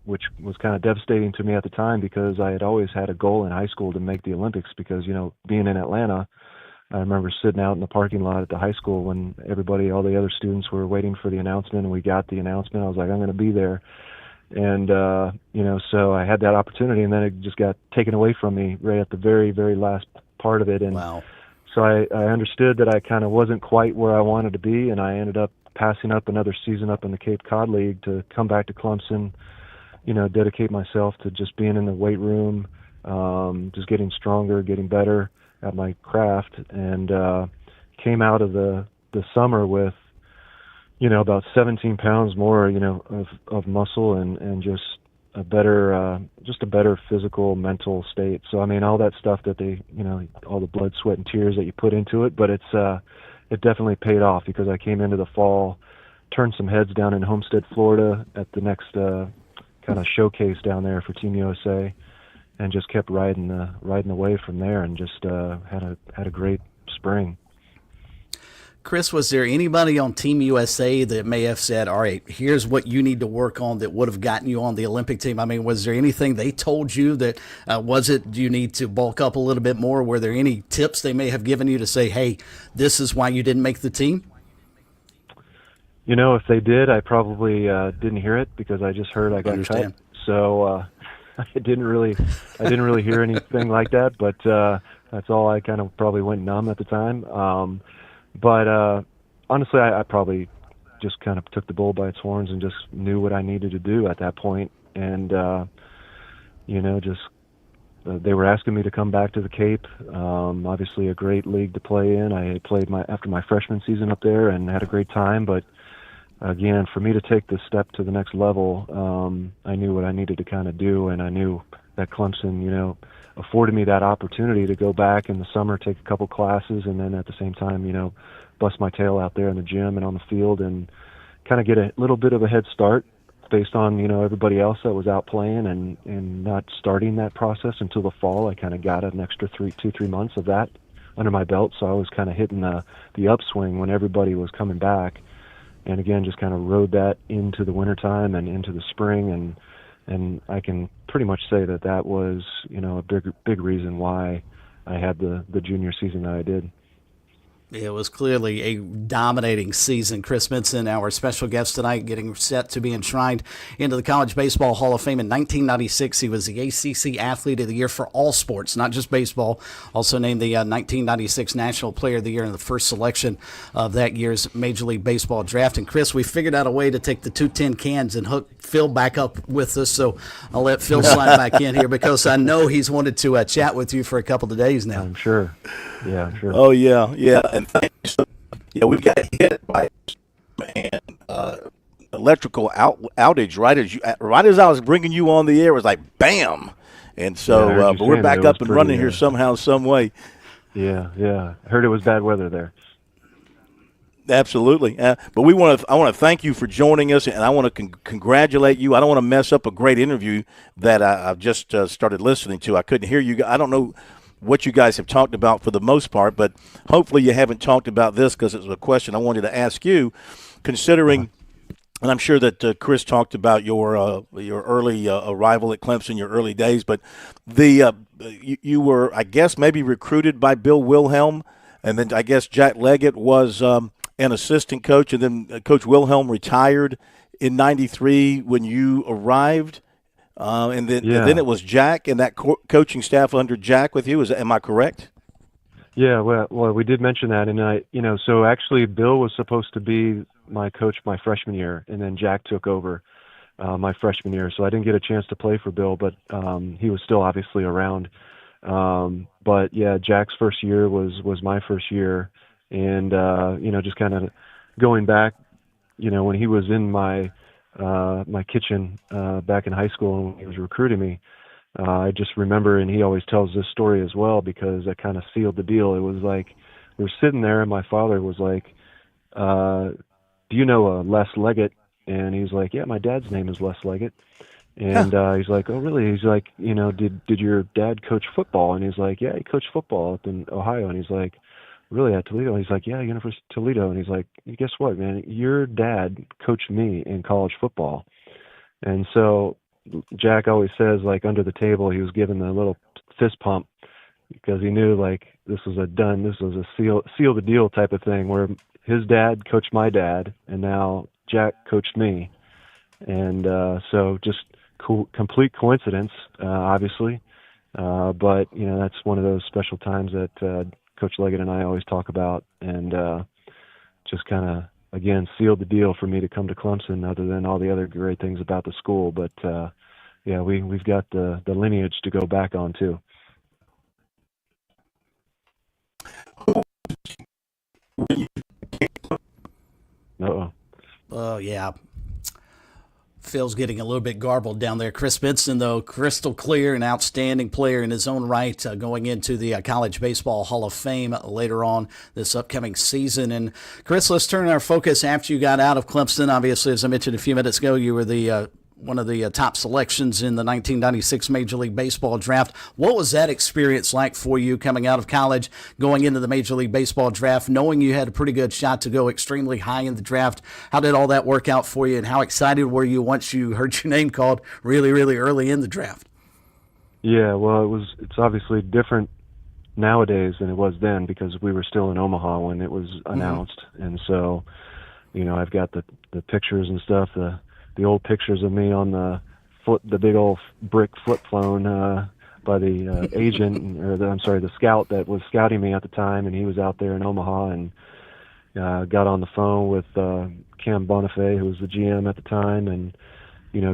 Which was kind of devastating to me at the time, because I had always had a goal in high school to make the Olympics, because, being in Atlanta, I remember sitting out in the parking lot at the high school when all the other students were waiting for the announcement, and we got the announcement. I was like, I'm going to be there. And, so I had that opportunity, and then it just got taken away from me right at the very, very last part of it. And so I understood that I kind of wasn't quite where I wanted to be, and I ended up passing up another season up in the Cape Cod League to come back to Clemson, dedicate myself to just being in the weight room, just getting stronger, getting better at my craft, and came out of the summer with, about 17 pounds more, of muscle and just a better physical, mental state. So, I mean, all that stuff that all the blood, sweat, and tears that you put into it, but it definitely paid off, because I came into the fall, turned some heads down in Homestead, Florida at the next kind of showcase down there for Team USA, and just kept riding the wave from there, and just had a great spring. Chris, was there anybody on Team USA that may have said, all right, here's what you need to work on that would have gotten you on the Olympic team? I mean, was there anything they told you that, do you need to bulk up a little bit more? Were there any tips they may have given you to say, hey, this is why you didn't make the team? If they did, I probably didn't hear it, because I just heard I got cut. So I didn't really hear anything like that, but that's all. I kind of probably went numb at the time. But honestly, I probably just kind of took the bull by its horns and just knew what I needed to do at that point. And, they were asking me to come back to the Cape. Obviously a great league to play in. I had played after my freshman season up there and had a great time. But again, for me to take this step to the next level, I knew what I needed to kind of do. And I knew that Clemson, afforded me that opportunity to go back in the summer, take a couple classes, and then at the same time, bust my tail out there in the gym and on the field, and kind of get a little bit of a head start based on, everybody else that was out playing, and not starting that process until the fall. I kind of got an extra 2-3 months of that under my belt. So I was kind of hitting the upswing when everybody was coming back. And again, just kind of rode that into the wintertime and into the spring, and I can pretty much say that was, a big reason why I had the junior season that I did. It was clearly a dominating season. Chris Minson, our special guest tonight, getting set to be enshrined into the College Baseball Hall of Fame in 1996. He was the ACC Athlete of the Year for all sports, not just baseball. Also named the 1996 National Player of the Year in the first selection of that year's Major League Baseball draft. And Chris, we figured out a way to take the 210 cans and hook Phil back up with us. So I'll let Phil slide back in here, because I know he's wanted to chat with you for a couple of days now. I'm sure. Yeah, I'm sure. Oh, yeah. And thank you so much. Yeah, we got hit by electrical outage right as I was bringing you on the air. It was like bam, and so but we're back up and running here somehow, some way. Yeah. I heard it was bad weather there. Absolutely, but I want to thank you for joining us, and I want to congratulate you. I don't want to mess up a great interview that I've just started listening to. I couldn't hear you. I don't know what you guys have talked about for the most part, but hopefully you haven't talked about this, because it was a question I wanted to ask you, considering, and I'm sure that Chris talked about your early arrival at Clemson, your early days, but you were, I guess, maybe recruited by Bill Wilhelm, and then I guess Jack Leggett was an assistant coach, and then Coach Wilhelm retired in '93 when you arrived. And then it was Jack and that coaching staff under Jack with you. Am I correct? Yeah, well, we did mention that, and so actually Bill was supposed to be my coach my freshman year, and then Jack took over my freshman year, so I didn't get a chance to play for Bill, but he was still obviously around. But yeah, Jack's first year was my first year, and just kind of going back, when he was in my kitchen back in high school when he was recruiting me. I just remember, and he always tells this story as well because that kind of sealed the deal. It was like we were sitting there, and my father was like, "Do you know Les Leggett?" And he's like, "Yeah, my dad's name is Les Leggett." And he's like, "Oh, really?" He's like, "Did your dad coach football?" And he's like, "Yeah, he coached football up in Ohio." And he's like, "Really, at Toledo?" And he's like, "Yeah, University of Toledo." And he's like, "Guess what, man? Your dad coached me in college football." And so Jack always says, like, under the table, he was given the little fist pump because he knew, like, this was a seal the deal type of thing where his dad coached my dad, and now Jack coached me. And so just complete coincidence, obviously. But, that's one of those special times that Coach Leggett and I always talk about, and just kind of, again, sealed the deal for me to come to Clemson, other than all the other great things about the school. But yeah, we've got the lineage to go back on too. Uh-oh. Oh yeah. Phil's getting a little bit garbled down there. Chris Benson, though, crystal clear, an outstanding player in his own right, going into the College Baseball Hall of Fame later on this upcoming season. And, Chris, let's turn our focus after you got out of Clemson. Obviously, as I mentioned a few minutes ago, you were the one of the top selections in the 1996 Major League Baseball draft. What was that experience like for you coming out of college, going into the Major League Baseball draft, knowing you had a pretty good shot to go extremely high in the draft? How did all that work out for you, and how excited were you once you heard your name called really, really early in the draft? Yeah, well, it's obviously different nowadays than it was then because we were still in Omaha when it was announced. Mm-hmm. And so, I've got the pictures and stuff, the old pictures of me on the big old brick flip phone by the agent, or the scout that was scouting me at the time, and he was out there in Omaha, and got on the phone with Cam Bonifay, who was the GM at the time, and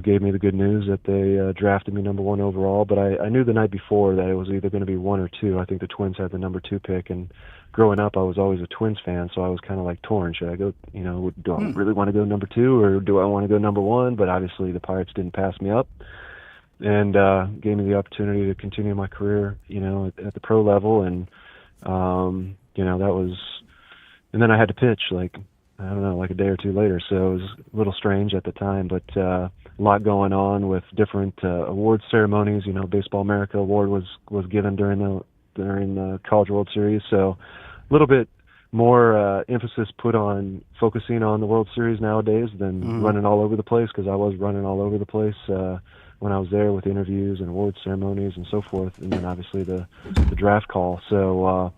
gave me the good news that they drafted me number 1 overall. But I knew the night before that it was either going to be 1 or 2. I think the Twins had the number 2 pick, and growing up I was always a Twins fan, so I was kind of like torn. Should I go, do I really want to go number 2, or do I want to go number 1? But obviously the Pirates didn't pass me up, and gave me the opportunity to continue my career, at the pro level. And that was, and then I had to pitch like a day or 2 later, so it was a little strange at the time, but a lot going on with different award ceremonies. Baseball America Award was given during the College World Series, so a little bit more emphasis put on focusing on the World Series nowadays than running all over the place, because I was running all over the place when I was there with interviews and award ceremonies and so forth, and then obviously the draft call. So a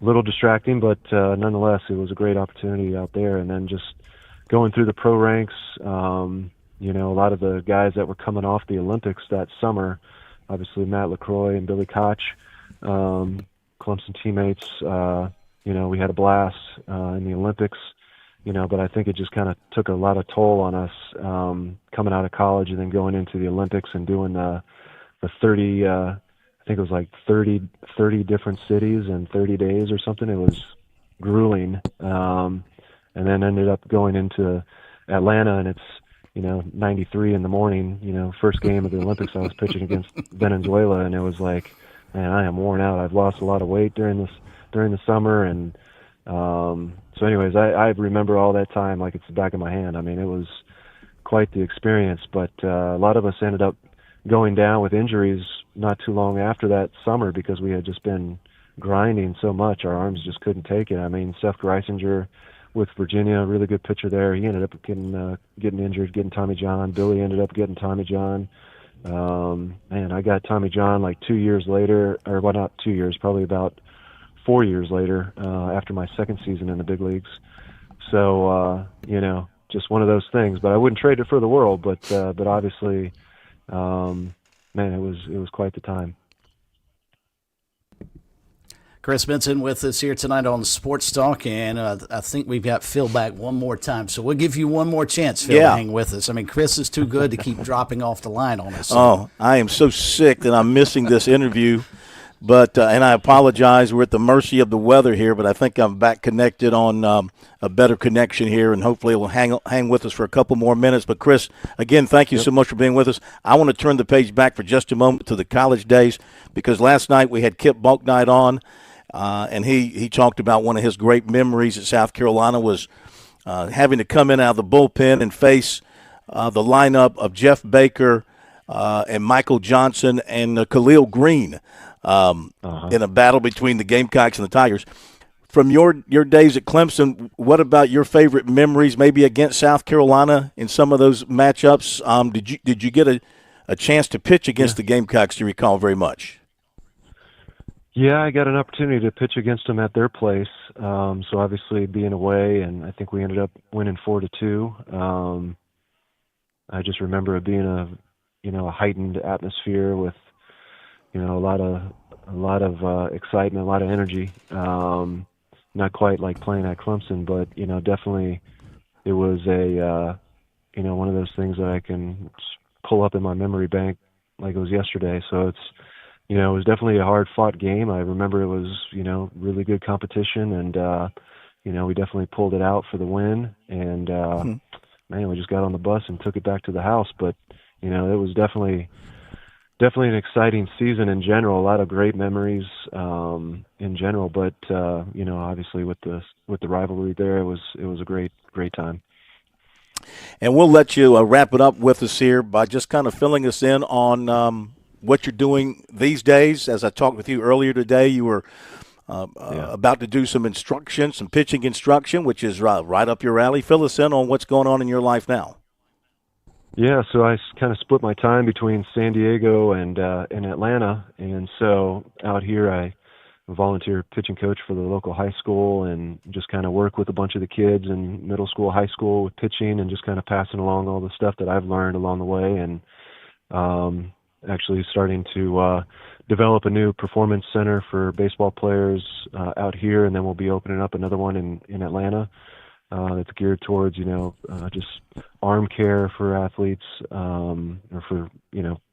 little distracting, but nonetheless, it was a great opportunity out there. And then just going through the pro ranks, a lot of the guys that were coming off the Olympics that summer, obviously Matt LaCroix and Billy Koch, Clemson teammates, we had a blast in the Olympics, but I think it just kind of took a lot of toll on us coming out of college and then going into the Olympics and doing the 30, I think it was like 30 different cities in 30 days or something. It was grueling. And then ended up going into Atlanta, and it's, 93 in the morning, first game of the Olympics, I was pitching against Venezuela, and it was like, man, I am worn out. I've lost a lot of weight during the summer. And so anyways, I remember all that time like it's the back of my hand. I mean, it was quite the experience, but a lot of us ended up going down with injuries not too long after that summer because we had just been grinding so much. Our arms just couldn't take it. I mean, Seth Greisinger with Virginia, a really good pitcher there, he ended up getting injured, getting Tommy John. Billy ended up getting Tommy John. Man, I got Tommy John like 2 years later, or well, not 2 years, probably about 4 years later, after my second season in the big leagues. So, just one of those things. But I wouldn't trade it for the world. But obviously, Man, it was quite the time. Chris Benson with us here tonight on Sports Talk, and I think we've got Phil back one more time. So we'll give you one more chance, Phil, to hang with us. I mean, Chris is too good to keep dropping off the line on us. So. Oh, I am so sick that I'm missing this interview. But and I apologize. We're at the mercy of the weather here, but I think I'm back connected on a better connection here, and hopefully it will hang with us for a couple more minutes. But, Chris, again, thank you so much for being with us. I want to turn the page back for just a moment to the college days, because last night we had Kip Bulknight on, and he talked about one of his great memories at South Carolina was having to come in out of the bullpen and face the lineup of Jeff Baker and Michael Johnson and Khalil Green. In a battle between the Gamecocks and the Tigers. From your days at Clemson, what about your favorite memories, maybe against South Carolina in some of those matchups? Did you get a chance to pitch against the Gamecocks? Do you recall very much? Yeah, I got an opportunity to pitch against them at their place. So obviously being away, and I think we ended up winning 4-2. I just remember it being a heightened atmosphere with a lot of excitement, a lot of energy. Not quite like playing at Clemson, but definitely it was one of those things that I can pull up in my memory bank like it was yesterday. So it's it was definitely a hard fought game. I remember it was really good competition, and we definitely pulled it out for the win. And man, we just got on the bus and took it back to the house. But it was definitely an exciting season in general. A lot of great memories in general, but obviously with the rivalry there, it was a great time. And we'll let you wrap it up with us here by just kind of filling us in on what you're doing these days. As I talked with you earlier today, you were about to do some pitching instruction, which is right up your alley. Fill us in on what's going on in your life now. Yeah, so I kind of split my time between San Diego and Atlanta, and so out here I volunteer pitching coach for the local high school and just kind of work with a bunch of the kids in middle school, high school with pitching and just kind of passing along all the stuff that I've learned along the way, and actually starting to develop a new performance center for baseball players out here, and then we'll be opening up another one in Atlanta. That's geared towards, just arm care for athletes, or for,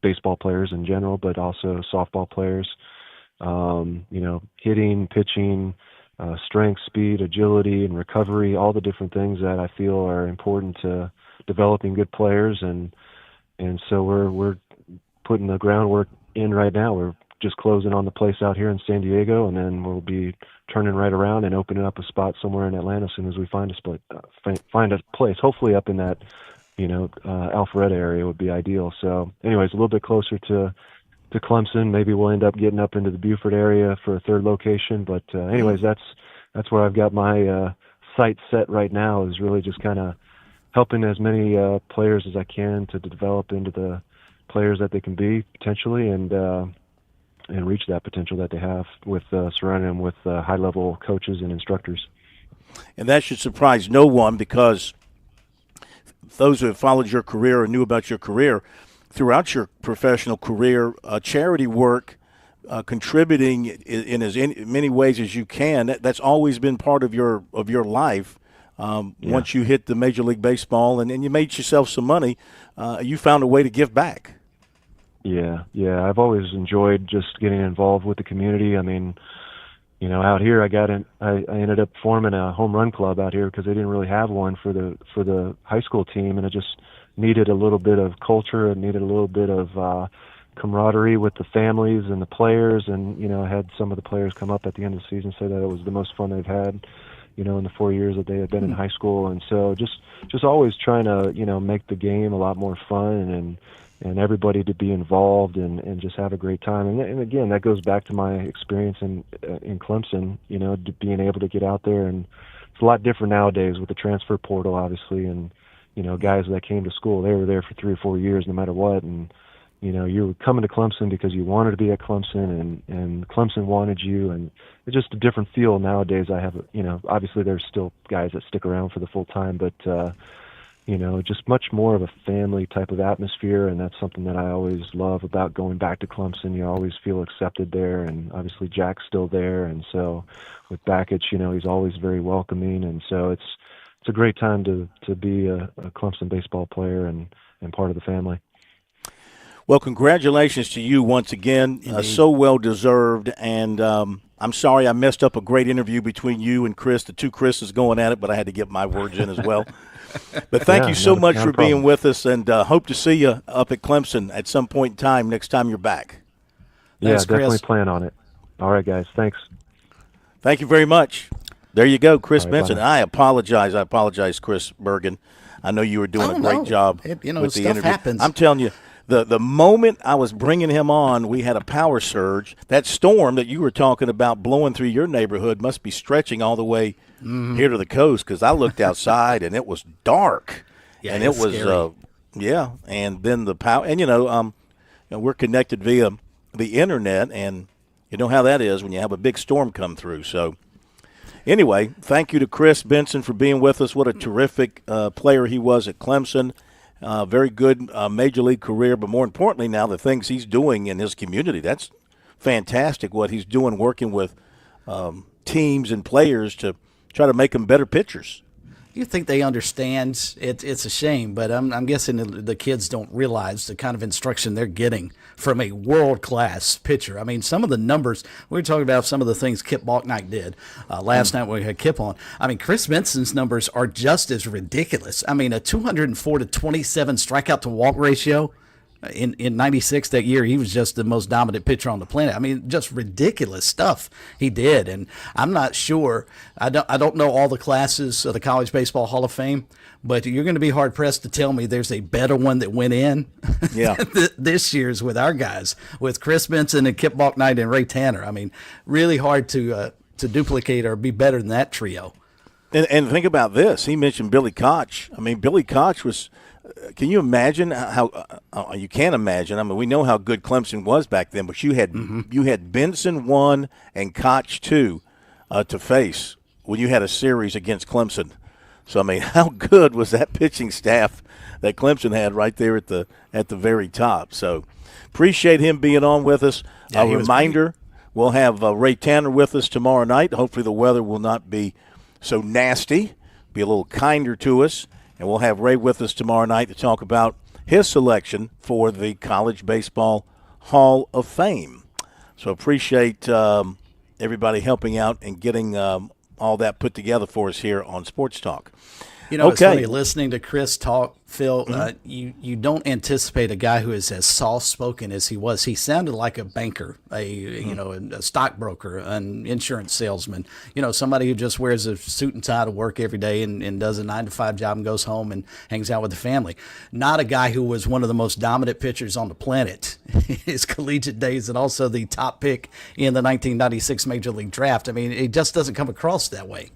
baseball players in general, but also softball players, hitting, pitching, strength, speed, agility, and recovery, all the different things that I feel are important to developing good players. And so we're putting the groundwork in right now. We're just closing on the place out here in San Diego, and then we'll be turning right around and opening up a spot somewhere in Atlanta as soon as we find a place. Hopefully up in that, Alpharetta area would be ideal. So anyways, a little bit closer to Clemson. Maybe we'll end up getting up into the Beaufort area for a third location. But anyways, that's where I've got my sights set right now, is really just kind of helping as many players as I can to develop into the players that they can be potentially, and reach that potential that they have with surrounding them with high-level coaches and instructors. And that should surprise no one, because those who have followed your career or knew about your career throughout your professional career, charity work, contributing in as many ways as you can, that's always been part of your life. Once you hit the Major League Baseball and you made yourself some money, you found a way to give back. Yeah. I've always enjoyed just getting involved with the community. I mean, out here I ended up forming a home run club out here because they didn't really have one for the high school team, and it just needed a little bit of culture. It needed a little bit of camaraderie with the families and the players, and I had some of the players come up at the end of the season say that it was the most fun they've had, in the 4 years that they had been in high school. And so just always trying to make the game a lot more fun and everybody to be involved and just have a great time. And again, that goes back to my experience in Clemson, being able to get out there. And it's a lot different nowadays with the transfer portal, obviously, and guys that came to school, they were there for 3 or 4 years no matter what. And you were coming to Clemson because you wanted to be at Clemson, and Clemson wanted you, and it's just a different feel nowadays. I have, obviously there's still guys that stick around for the full time, but just much more of a family type of atmosphere, and that's something that I always love about going back to Clemson. You always feel accepted there, and obviously Jack's still there, and so with Bakich, he's always very welcoming, and so it's a great time to be a Clemson baseball player and part of the family. Well, congratulations to you once again. So well deserved, and I'm sorry I messed up a great interview between you and Chris. The two Chris's going at it, but I had to get my words in as well. But thank you so much for being with us, and hope to see you up at Clemson at some point in time next time you're back. Thanks, definitely plan on it. All right, guys. Thanks. Thank you very much. There you go, Chris Benson. Bye. I apologize, Chris Bergen. I know you were doing a great job with the interview. Happens. I'm telling you, the moment I was bringing him on, we had a power surge. That storm that you were talking about blowing through your neighborhood must be stretching all the way here to the coast, because I looked outside and it was dark. Yeah, and it was and then the power, and we're connected via the internet, and you know how that is when you have a big storm come through. So anyway, thank you to Chris Benson for being with us. What a terrific player he was at Clemson. Very good major league career, but more importantly now, the things he's doing in his community, that's fantastic what he's doing, working with teams and players to try to make them better pitchers. You think they understand? It's a shame, but I'm guessing the kids don't realize the kind of instruction they're getting from a world-class pitcher. I mean, some of the numbers, we were talking about some of the things Kip Balknight did last night when we had Kip on. I mean, Chris Benson's numbers are just as ridiculous. I mean, a 204 to 27 strikeout to walk ratio. In 96 that year, he was just the most dominant pitcher on the planet. I mean, just ridiculous stuff he did. And I'm not sure. I don't know all the classes of the College Baseball Hall of Fame, but you're going to be hard pressed to tell me there's a better one that went in. Yeah. This year's with our guys, with Chris Benson and Kip Balknight and Ray Tanner. I mean, really hard to duplicate or be better than that trio. And think about this. He mentioned Billy Koch. I mean, Billy Koch was. Can you imagine how you can't imagine? I mean, we know how good Clemson was back then, but you had Benson 1 and Koch 2 to face when you had a series against Clemson. So I mean, how good was that pitching staff that Clemson had right there at the very top? So appreciate him being on with us. Yeah, a reminder: we'll have Ray Tanner with us tomorrow night. Hopefully, the weather will not be so nasty, be a little kinder to us. And we'll have Ray with us tomorrow night to talk about his selection for the College Baseball Hall of Fame. So appreciate everybody helping out and getting all that put together for us here on Sports Talk. It's funny, listening to Chris talk, Phil, you don't anticipate a guy who is as soft-spoken as he was. He sounded like a banker, a stockbroker, an insurance salesman, somebody who just wears a suit and tie to work every day and does a 9-to-5 job and goes home and hangs out with the family. Not a guy who was one of the most dominant pitchers on the planet in his collegiate days and also the top pick in the 1996 Major League Draft. I mean, it just doesn't come across that way.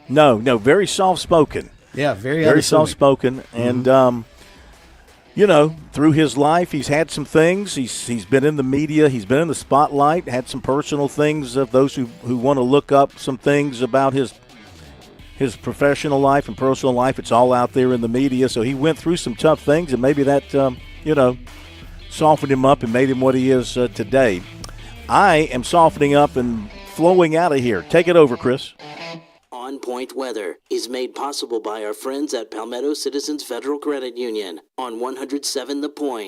No, very soft-spoken. Yeah, very soft-spoken. And, through his life, he's had some things. He's been in the media. He's been in the spotlight, had some personal things of those who want to look up some things about his professional life and personal life. It's all out there in the media. So he went through some tough things, and maybe that, softened him up and made him what he is today. I am softening up and flowing out of here. Take it over, Chris. On Point Weather is made possible by our friends at Palmetto Citizens Federal Credit Union on 107 The Point.